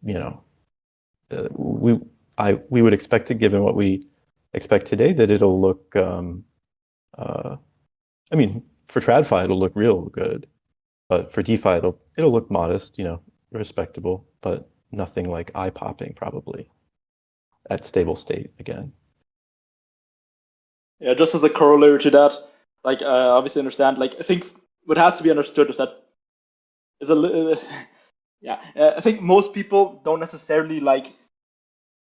we would expect it, given what we expect today, that it'll look, I mean, for TradFi, it'll look real good, but for DeFi, it'll look modest, respectable, but nothing like eye-popping probably at stable state again. Yeah, just as a corollary to that, like I obviously understand, like I think what has to be understood is that I think most people don't necessarily like,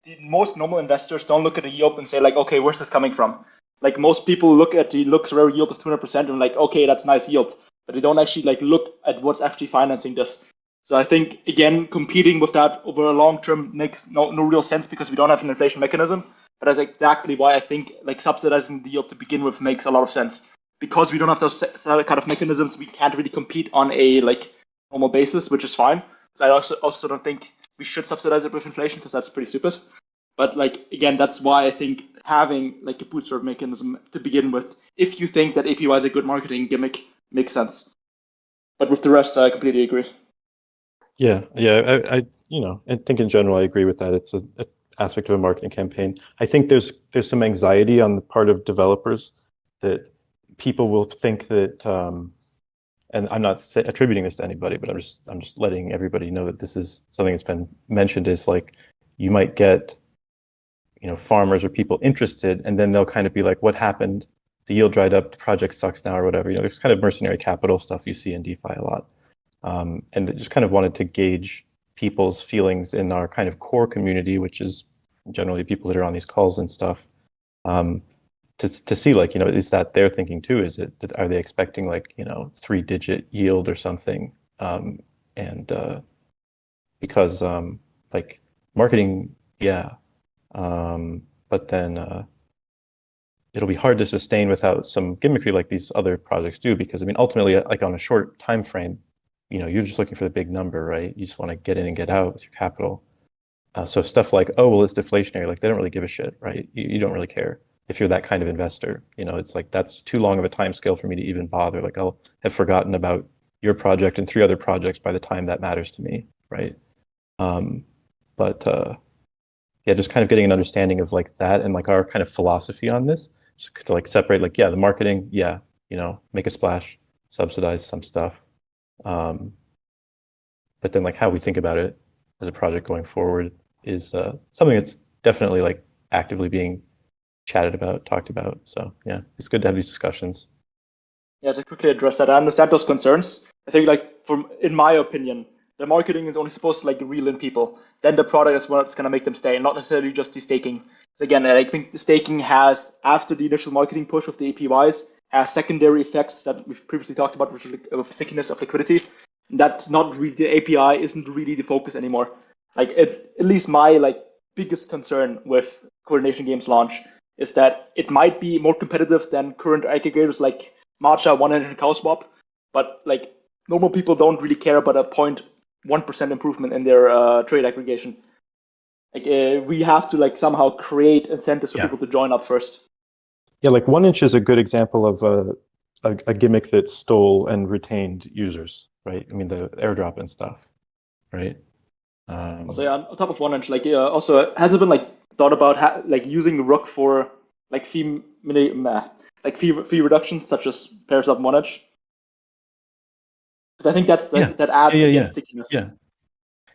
the most normal investors don't look at the yield and say like, okay, where's this coming from? Like most people look at the looks-rare yield of 200% and like, okay, that's nice yield, but they don't actually like look at what's actually financing this. So I think, again, competing with that over a long term makes no real sense because we don't have an inflation mechanism. But that's exactly why I think like subsidizing the yield to begin with makes a lot of sense. Because we don't have those kind of mechanisms, we can't really compete on a like normal basis, which is fine. So I also don't think we should subsidize it with inflation because that's pretty stupid. But like again, that's why I think having like a bootstrap mechanism to begin with, if you think that APY is a good marketing gimmick, makes sense. But with the rest, I completely agree. Yeah, I I think in general I agree with that. It's an aspect of a marketing campaign. I think there's some anxiety on the part of developers that people will think that, and I'm not attributing this to anybody, but I'm just letting everybody know that this is something that's been mentioned, is like you might get farmers or people interested, and then they'll kind of be like, what happened? The yield dried up, the project sucks now, or whatever. There's kind of mercenary capital stuff you see in DeFi a lot. And they just kind of wanted to gauge people's feelings in our kind of core community, which is generally people that are on these calls and stuff, to see like, is that their thinking too? Are they expecting like, 3-digit yield or something? Because like marketing, yeah, but then it'll be hard to sustain without some gimmickry like these other projects do, because I mean, ultimately, like on a short time frame, you're just looking for the big number, right? You just want to get in and get out with your capital. So stuff like, oh, well, it's deflationary, like they don't really give a shit, right? You don't really care if you're that kind of investor. It's like that's too long of a time scale for me to even bother. Like I'll have forgotten about your project and 3 other projects by the time that matters to me, right? But yeah, just kind of getting an understanding of like that and like our kind of philosophy on this, just to like separate like, yeah, the marketing, yeah, make a splash, subsidize some stuff. But then like how we think about it as a project going forward is something that's definitely like actively being chatted about, talked about. So yeah, it's good to have these discussions. Yeah, to quickly address that, I understand those concerns. I think, like, in my opinion, the marketing is only supposed to like reel in people. Then the product is what's going to make them stay, and not necessarily just the staking. So again, I think the staking has, after the initial marketing push of the APYs, has secondary effects that we've previously talked about, which is of stickiness of liquidity. That's not really, the API isn't really the focus anymore. Like, it's at least my like biggest concern with Coordination Games launch is that it might be more competitive than current aggregators like Matcha, 100 and CowSwap, but like normal people don't really care about a 0.1% improvement in their trade aggregation. Like we have to like somehow create incentives for people to join up first. Yeah, like 1inch is a good example of a gimmick that stole and retained users, right? I mean, the airdrop and stuff, right? Also, yeah, on top of 1inch, like also has it been like thought about like using Rook for like fee reductions such as pairs up 1inch? Because I think that's that adds again stickiness.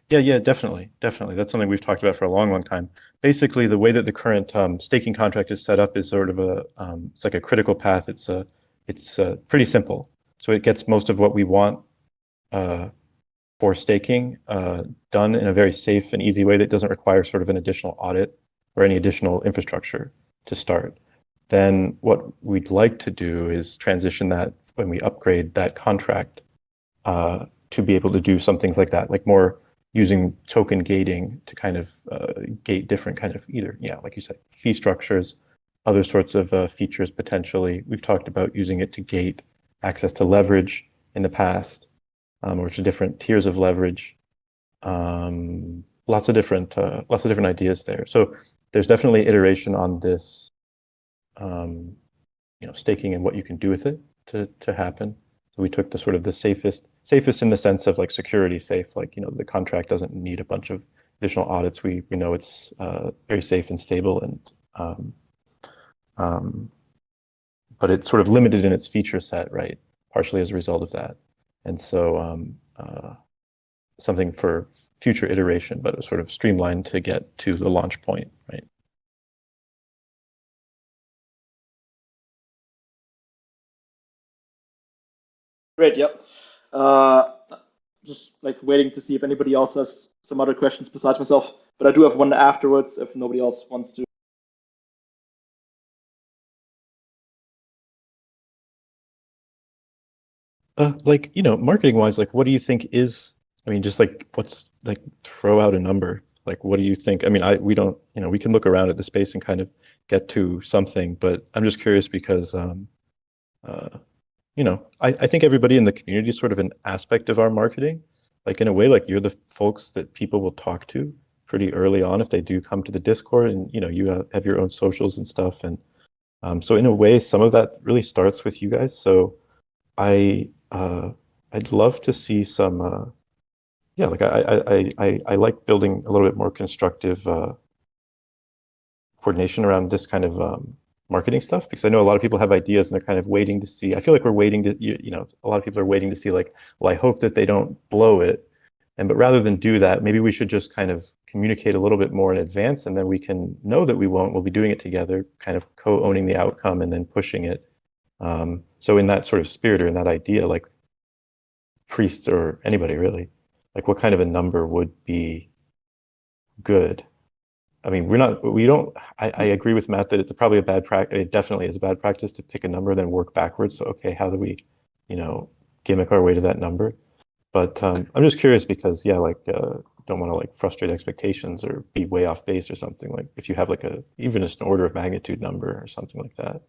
Yeah, definitely. That's something we've talked about for a long, long time. Basically, the way that the current staking contract is set up is sort of it's like a critical path. It's pretty simple. So it gets most of what we want for staking done in a very safe and easy way that doesn't require sort of an additional audit or any additional infrastructure to start. Then what we'd like to do is transition that when we upgrade that contract to be able to do some things like that, like more using token gating to kind of gate different kind of either, like you said, fee structures, other sorts of features potentially. We've talked about using it to gate access to leverage in the past, or to different tiers of leverage. Lots of different ideas there. So there's definitely iteration on this, staking and what you can do with it to happen. So we took the sort of the safest in the sense of like security safe, like, the contract doesn't need a bunch of additional audits. We know it's very safe and stable, and but it's sort of limited in its feature set, right? Partially as a result of that. And so something for future iteration, but it was sort of streamlined to get to the launch point, right? Great. Yep. Just like waiting to see if anybody else has some other questions besides myself. But I do have one afterwards if nobody else wants to. Like, marketing wise, like, what do you think is, I mean, just like, what's like, throw out a number. Like, what do you think? I mean, we don't, we can look around at the space and kind of get to something, but I'm just curious because, I think everybody in the community is sort of an aspect of our marketing. Like, in a way, like, you're the folks that people will talk to pretty early on if they do come to the Discord, and, you have your own socials and stuff. And so in a way, some of that really starts with you guys. So I'd love to see some, like I like building a little bit more constructive coordination around this kind of marketing stuff, because I know a lot of people have ideas and they're kind of waiting to see. I feel like we're waiting to, a lot of people are waiting to see like, well, I hope that they don't blow it. But rather than do that, maybe we should just kind of communicate a little bit more in advance, and then we can know that we won't. We'll be doing it together, kind of co-owning the outcome and then pushing it. So in that sort of spirit or in that idea, like Priest or anybody really, Like what kind of a number would be good? I mean, I agree with Matt that it's probably a bad practice. It definitely is a bad practice to pick a number, then work backwards. So, okay, how do we, gimmick our way to that number? But I'm just curious because, don't want to like frustrate expectations or be way off base or something. Like if you have like even just an order of magnitude number or something like that,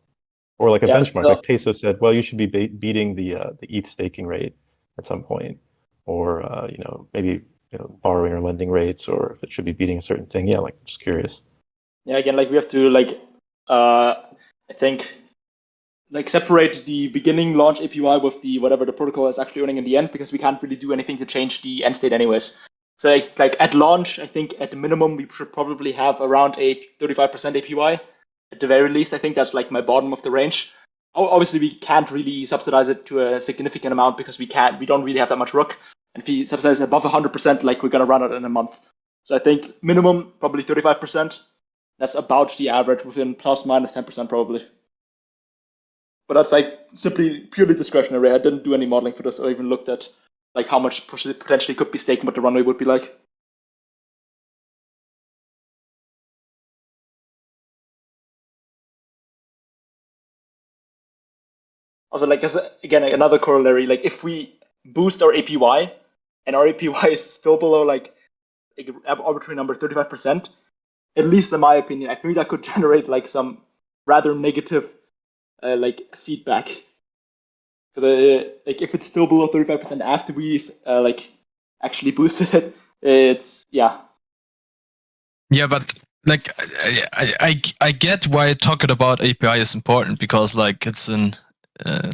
or like a benchmark, like Peso said, well, you should be beating the ETH staking rate at some point, or maybe borrowing or lending rates, or if it should be beating a certain thing. Yeah, like just curious. Yeah, again, like we have to I think separate the beginning launch APY with the whatever the protocol is actually earning in the end, because we can't really do anything to change the end state anyways. So like at launch, I think at the minimum we should probably have around a 35% APY. At the very least, I think that's like my bottom of the range. Obviously, we can't really subsidize it to a significant amount because we don't really have that much Rook. And if we subsidize above 100%, like we're gonna run out in a month. So I think minimum probably 35%. That's about the average, within plus minus 10% probably. But that's like simply purely discretionary. I didn't do any modeling for this or even looked at like how much potentially could be staked and what the runway would be like. Also, like again, another corollary, like if we boost our APY and our APY is still below like arbitrary number 35%, at least in my opinion, I think that could generate like some rather negative like feedback. Because like if it's still below 35% after we've like actually boosted it, it's Yeah, but like I get why talking about API is important, because like it's an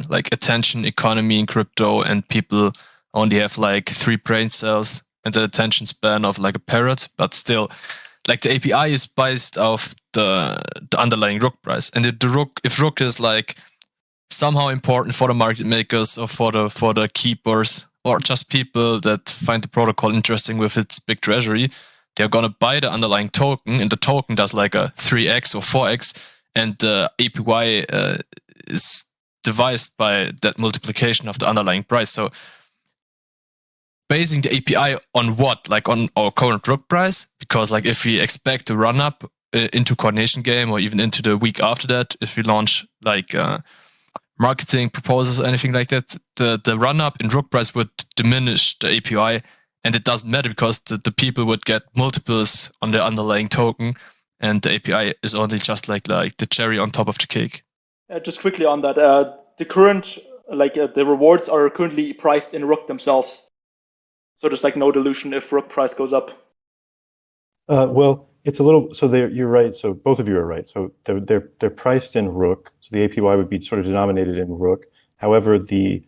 like attention economy in crypto, and people only have like 3 brain cells and the attention span of like a parrot. But still, like the API is based off the underlying Rook price, and if Rook is like somehow important for the market makers or for the keepers, or just people that find the protocol interesting with its big treasury, they're gonna buy the underlying token, and the token does like a 3x or 4x, and the APY is devised by that multiplication of the underlying price. So basing the API on what? Like on our current Rook price? Because like if we expect a run up into coordination game, or even into the week after that, if we launch like marketing proposals or anything like that, the run up in Rook price would diminish the API, and it doesn't matter because the people would get multiples on the underlying token, and the API is only just like the cherry on top of the cake. Just quickly on that, the current the rewards are currently priced in Rook themselves, so there's like no dilution if Rook price goes up. Well, it's a little. So you're right. So both of you are right. So they're priced in Rook. So the APY would be sort of denominated in Rook. However, the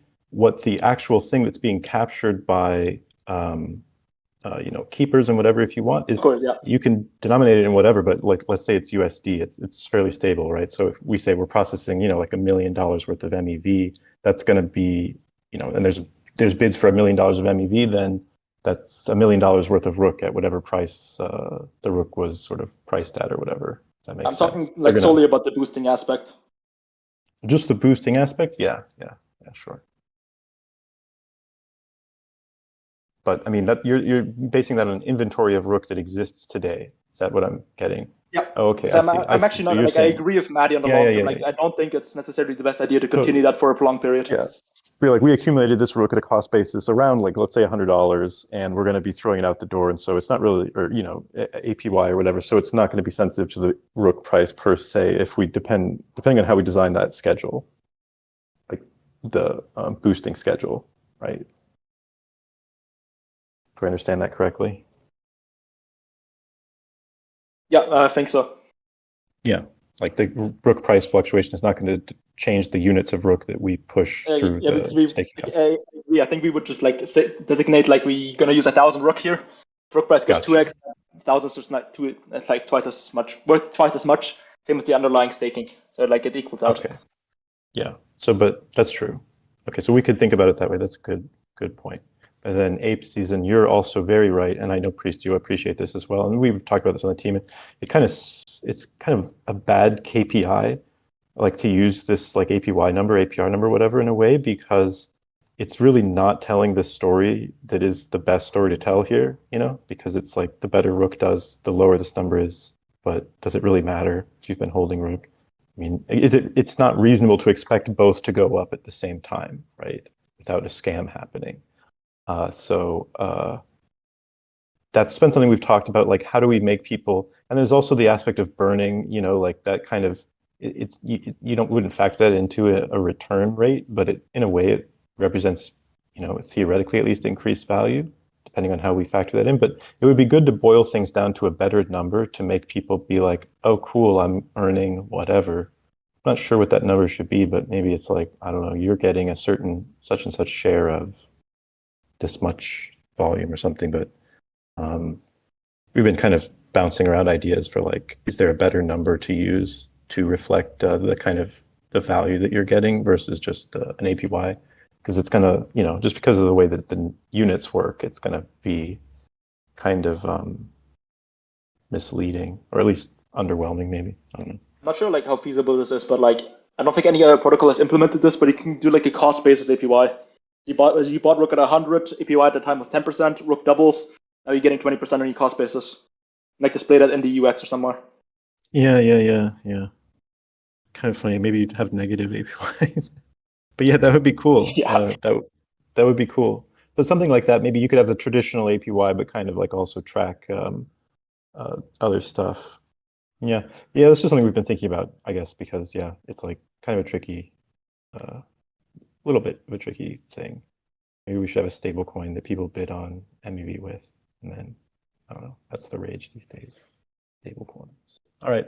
actual thing that's being captured by keepers and whatever, if you want, is, of course, yeah, you can denominate it in whatever. But like, let's say it's USD. It's fairly stable, right? So if we say we're processing like $1 million worth of MEV, that's going to be and there's bids for $1 million of MEV, then that's $1 million worth of Rook at whatever price the Rook was sort of priced at, or whatever. That makes sense. I'm talking solely about the boosting aspect. Just the boosting aspect? Yeah, sure. But I mean, that you're basing that on an inventory of Rook that exists today. Is that what I'm getting? Yeah. Oh, okay. So I'm actually not like, saying, I agree with Maddie on the long term. I don't think it's necessarily the best idea to continue that for a prolonged period. Yeah. We accumulated this Rook at a cost basis around like, let's say $100, and we're going to be throwing it out the door, and so it's not really, or APY or whatever. So it's not going to be sensitive to the Rook price per se if we depending on how we design that schedule, like the boosting schedule, right? Do I understand that correctly? Yeah, I think so. Yeah, like the Rook price fluctuation is not going to change the units of Rook that we push through the staking. I think we would just like designate like we're gonna use 1,000 Rook here. Rook price gets 2x, 1,000 is just not two. It's like twice as much. Same with the underlying staking. So like it equals out. Okay. Yeah. So, but that's true. Okay, so we could think about it that way. That's a good point. And then Ape Season, you're also very right, and I know Priest, you appreciate this as well. And we've talked about this on the team. It's kind of a bad KPI, like to use this like APR number, whatever, in a way, because it's really not telling the story that is the best story to tell here, because it's like the better Rook does, the lower this number is. But does it really matter if you've been holding Rook? I mean, it's not reasonable to expect both to go up at the same time, right? Without a scam happening. So that's been something we've talked about, like how do we make people, and there's also the aspect of burning, like that kind of, you wouldn't factor that into a return rate, but in a way it represents, theoretically at least increased value, depending on how we factor that in. But it would be good to boil things down to a better number to make people be like, oh, cool, I'm earning whatever. I'm not sure what that number should be, but maybe it's like, I don't know, you're getting a certain such and such share of this much volume or something. But we've been kind of bouncing around ideas for like, is there a better number to use to reflect the kind of the value that you're getting versus just an APY? Because it's gonna, just because of the way that the units work, it's gonna be kind of misleading, or at least underwhelming, maybe. I don't know. I'm not sure like how feasible this is, but like I don't think any other protocol has implemented this, but you can do like a cost basis APY. You bought Rook at 100, APY at the time was 10%, Rook doubles, now you're getting 20% on your cost basis. Like display that in the UX or somewhere. Yeah. Kind of funny. Maybe you'd have negative APYs. But yeah, that would be cool. Yeah. That would be cool. So something like that, maybe you could have the traditional APY, but kind of like also track other stuff. Yeah, that's just something we've been thinking about, I guess, because it's like kind of a tricky, little bit of a tricky thing. Maybe we should have a stable coin that people bid on MEV with, and then I don't know. That's the rage these days. Stable coins. All right,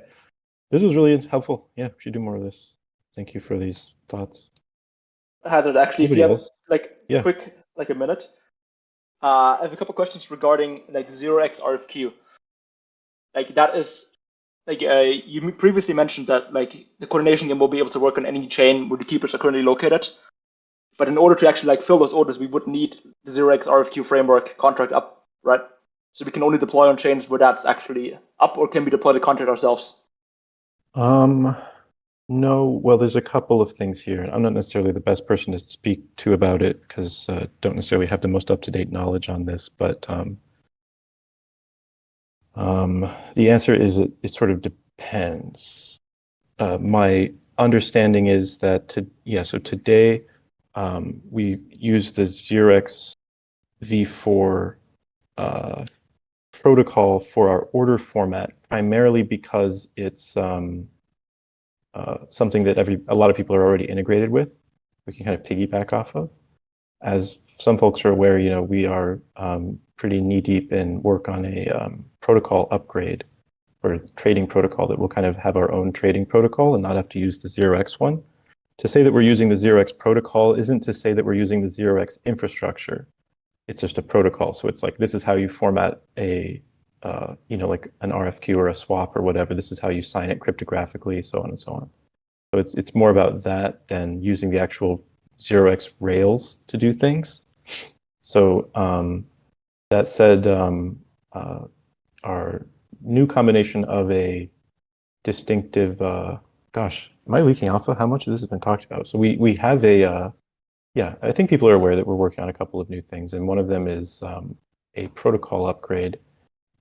this was really helpful. Yeah, we should do more of this. Thank you for these thoughts. Hazard, actually, if Anybody you have else? Yeah. quick, like a minute, I have a couple questions regarding like 0x RFQ. Like that is like you previously mentioned that like the coordination game will be able to work on any chain where the keepers are currently located. But in order to actually like fill those orders, we would need the 0x RFQ framework contract up, right? So we can only deploy on chains where that's actually up, or can we deploy the contract ourselves? No, well, there's a couple of things here. I'm not necessarily the best person to speak to about it because don't necessarily have the most up-to-date knowledge on this, but the answer is it sort of depends. My understanding is that so today we use the 0x v4 protocol for our order format primarily because it's something that a lot of people are already integrated with. We can kind of piggyback off of. As some folks are aware, we are pretty knee-deep in work on a protocol upgrade or trading protocol that will kind of have our own trading protocol and not have to use the 0x one. To say that we're using the 0x protocol isn't to say that we're using the 0x infrastructure. It's just a protocol. So it's like, this is how you format a like an RFQ or a swap or whatever. This is how you sign it cryptographically, so on and so on. So it's more about that than using the actual 0x rails to do things. So that said, our new combination of a distinctive, gosh, am I leaking alpha? How much of this has been talked about? So we have a, I think people are aware that we're working on a couple of new things, and one of them is a protocol upgrade.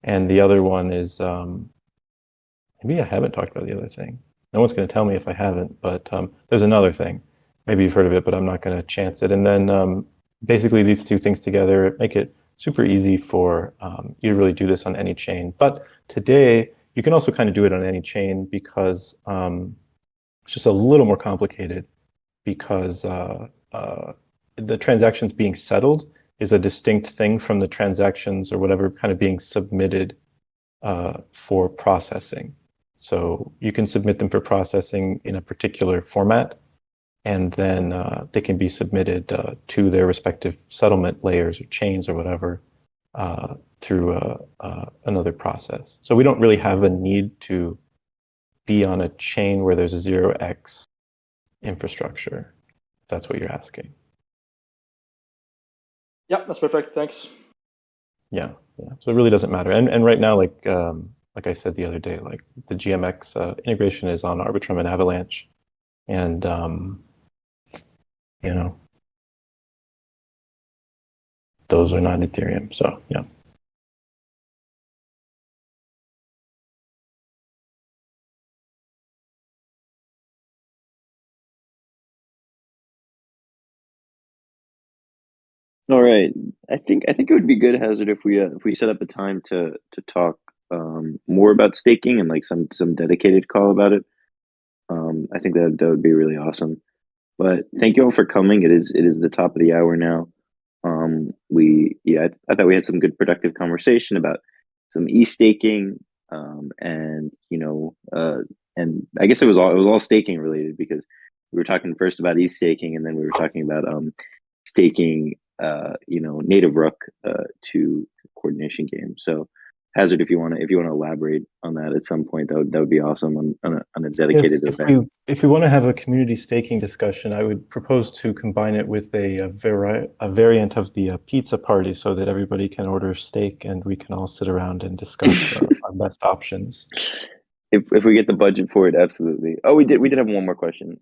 And the other one is, maybe I haven't talked about the other thing. No one's going to tell me if I haven't, but there's another thing. Maybe you've heard of it, but I'm not going to chance it. And then basically these two things together make it super easy for you to really do this on any chain. But today, you can also kind of do it on any chain because it's just a little more complicated because the transactions being settled is a distinct thing from the transactions or whatever kind of being submitted for processing. So you can submit them for processing in a particular format, and then they can be submitted to their respective settlement layers or chains or whatever through another process. So we don't really have a need to be on a chain where there's a 0x infrastructure, if that's what you're asking. Yeah, that's perfect. Thanks. Yeah. So it really doesn't matter. And right now, like I said the other day, like the GMX integration is on Arbitrum and Avalanche, and those are not Ethereum. So yeah. All right. I think it would be good, Hazard, if we set up a time to talk more about staking and like some dedicated call about it. I think that would be really awesome. But thank you all for coming. It is the top of the hour now. I thought we had some good productive conversation about some e-staking, and and I guess it was all staking related, because we were talking first about e-staking, and then we were talking about staking native Rook to coordination game. So Hazard, if you want to elaborate on that at some point, that would be awesome on a dedicated event. If we want to have a community staking discussion, I would propose to combine it with a variant of the pizza party, so that everybody can order steak and we can all sit around and discuss our best options. If we get the budget for it, absolutely. Oh, we did have one more question.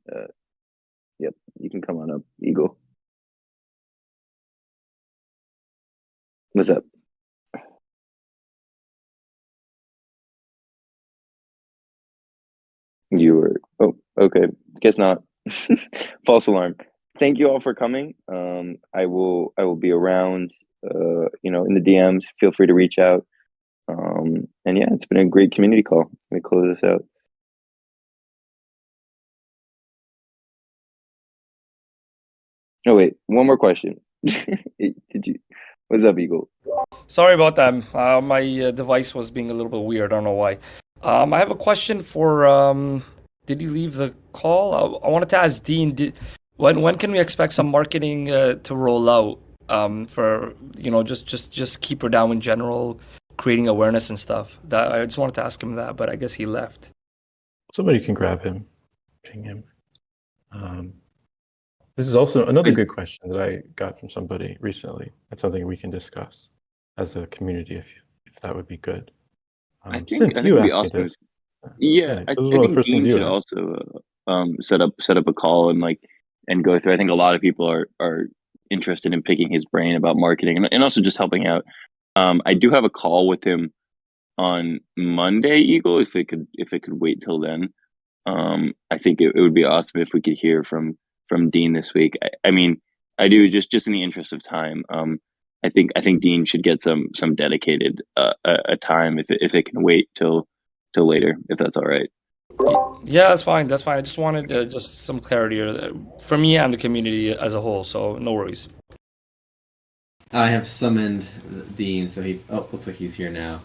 Yep, you can come on up, Eagle. What's up? You were okay. Guess not. False alarm. Thank you all for coming. I will be around. In the DMs. Feel free to reach out. And yeah, it's been a great community call. Let me close this out. Oh wait, one more question. What's up, Eagle? Sorry about that. My device was being a little bit weird. I don't know why. I have a question for. Did he leave the call? I wanted to ask Dean. When can we expect some marketing to roll out? For just KeeperDAO in general, creating awareness and stuff. That I just wanted to ask him that, but I guess he left. Somebody can grab him, ping him. This is also another good question that I got from somebody recently. That's something we can discuss as a community, if that would be good. I think you asked me this. Yeah, I think Dean should also set up a call and go through. I think a lot of people are interested in picking his brain about marketing and also just helping out. I do have a call with him on Monday, Eagle. If it could wait till then, I think it would be awesome if we could hear from Dean this week. I mean, I do just in the interest of time. I think Dean should get some dedicated a time if it can wait till later, if that's all right. Yeah, that's fine. That's fine. I just wanted just some clarity for me and the community as a whole. So no worries. I have summoned Dean, so looks like he's here now.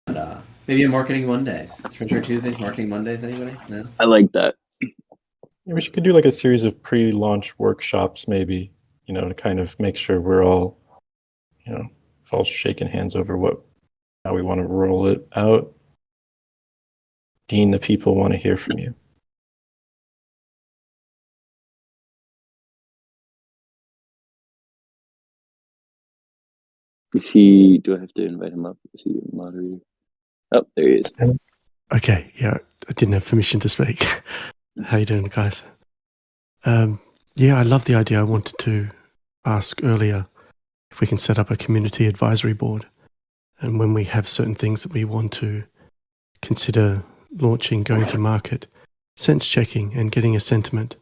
But maybe a marketing Mondays, Treasure Tuesdays, marketing Mondays. Anybody? No. I like that. Yeah, we could do like a series of pre-launch workshops, maybe. To kind of make sure we're all, all shaking hands over how we want to roll it out. Dean, the people want to hear from you. Do I have to invite him up? Is he a moderator? Oh, there he is. Okay, yeah, I didn't have permission to speak. How you doing, guys? Yeah, I love the idea. I wanted to ask earlier if we can set up a community advisory board, and when we have certain things that we want to consider launching, going to market, sense checking and getting a sentiment,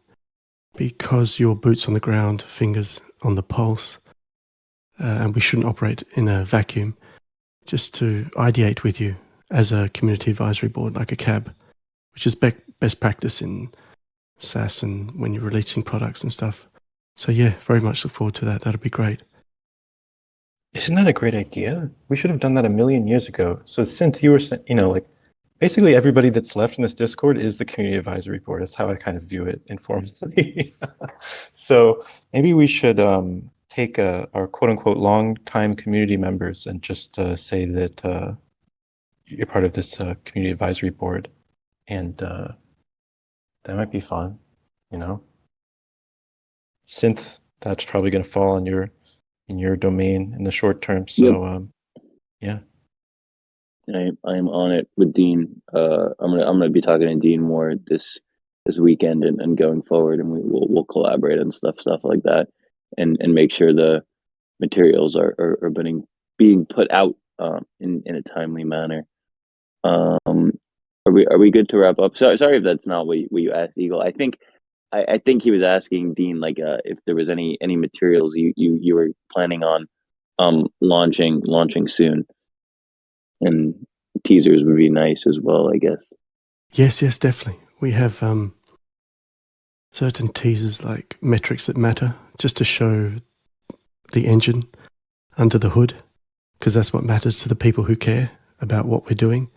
because your boots on the ground, fingers on the pulse, and we shouldn't operate in a vacuum, just to ideate with you as a community advisory board, like a CAB, which is best practice in SaaS and when you're releasing products and stuff. So yeah, very much look forward to that. That'd be great. Isn't that a great idea? We should have done that a million years ago. So since you were saying, basically everybody that's left in this Discord is the community advisory board. That's how I kind of view it informally. So maybe we should take our quote-unquote long-time community members and just say that you're part of this community advisory board, and that might be fun, Synth, that's probably going to fall in your domain in the short term. So yeah. I am on it with Dean. I'm gonna be talking to Dean more this weekend and going forward, and we'll collaborate and stuff like that, and make sure the materials are being put out in a timely manner. Are we good to wrap up? Sorry if that's not what you asked, Eagle. I think he was asking Dean like if there was any materials you were planning on launching soon, and teasers would be nice as well, I guess. Yes, definitely. We have certain teasers like metrics that matter, just to show the engine under the hood, because that's what matters to the people who care about what we're doing.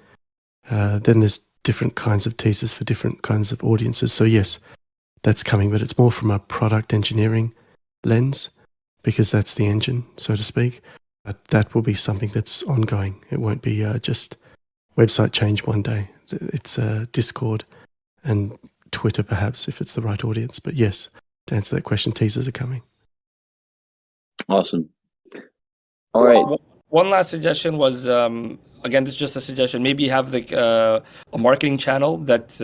Then there's different kinds of teasers for different kinds of audiences. So yes, that's coming, but it's more from a product engineering lens, because that's the engine, so to speak. But that will be something that's ongoing. It won't be just website change one day. It's Discord and Twitter, perhaps, if it's the right audience. But yes, to answer that question, teasers are coming. Awesome. All right. One last suggestion was, again, this is just a suggestion. Maybe have like a marketing channel that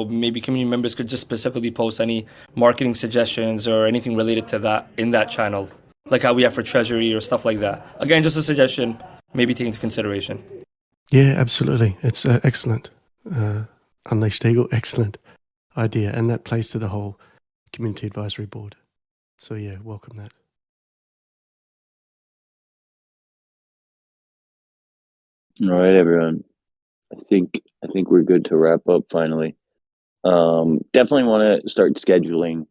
maybe community members could just specifically post any marketing suggestions or anything related to that in that channel, like how we have for Treasury or stuff like that. Again, just a suggestion, maybe take into consideration. Yeah, absolutely. It's excellent. Unleashed Eagle, excellent idea, and that plays to the whole community advisory board. So yeah, welcome that. All right, everyone. I think we're good to wrap up finally. Definitely want to start scheduling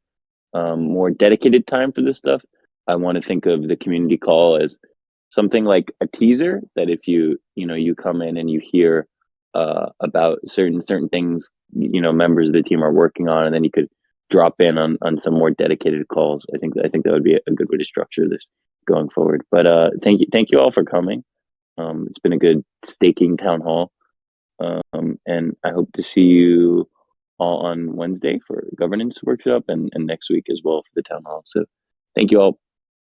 more dedicated time for this stuff. I want to think of the community call as something like a teaser, that if you come in and you hear about certain things members of the team are working on, and then you could drop in on some more dedicated calls. I think that would be a good way to structure this going forward. But thank you all for coming. It's been a good staking town hall, and I hope to see you all on Wednesday for governance workshop, and next week as well for the town hall. So thank you all.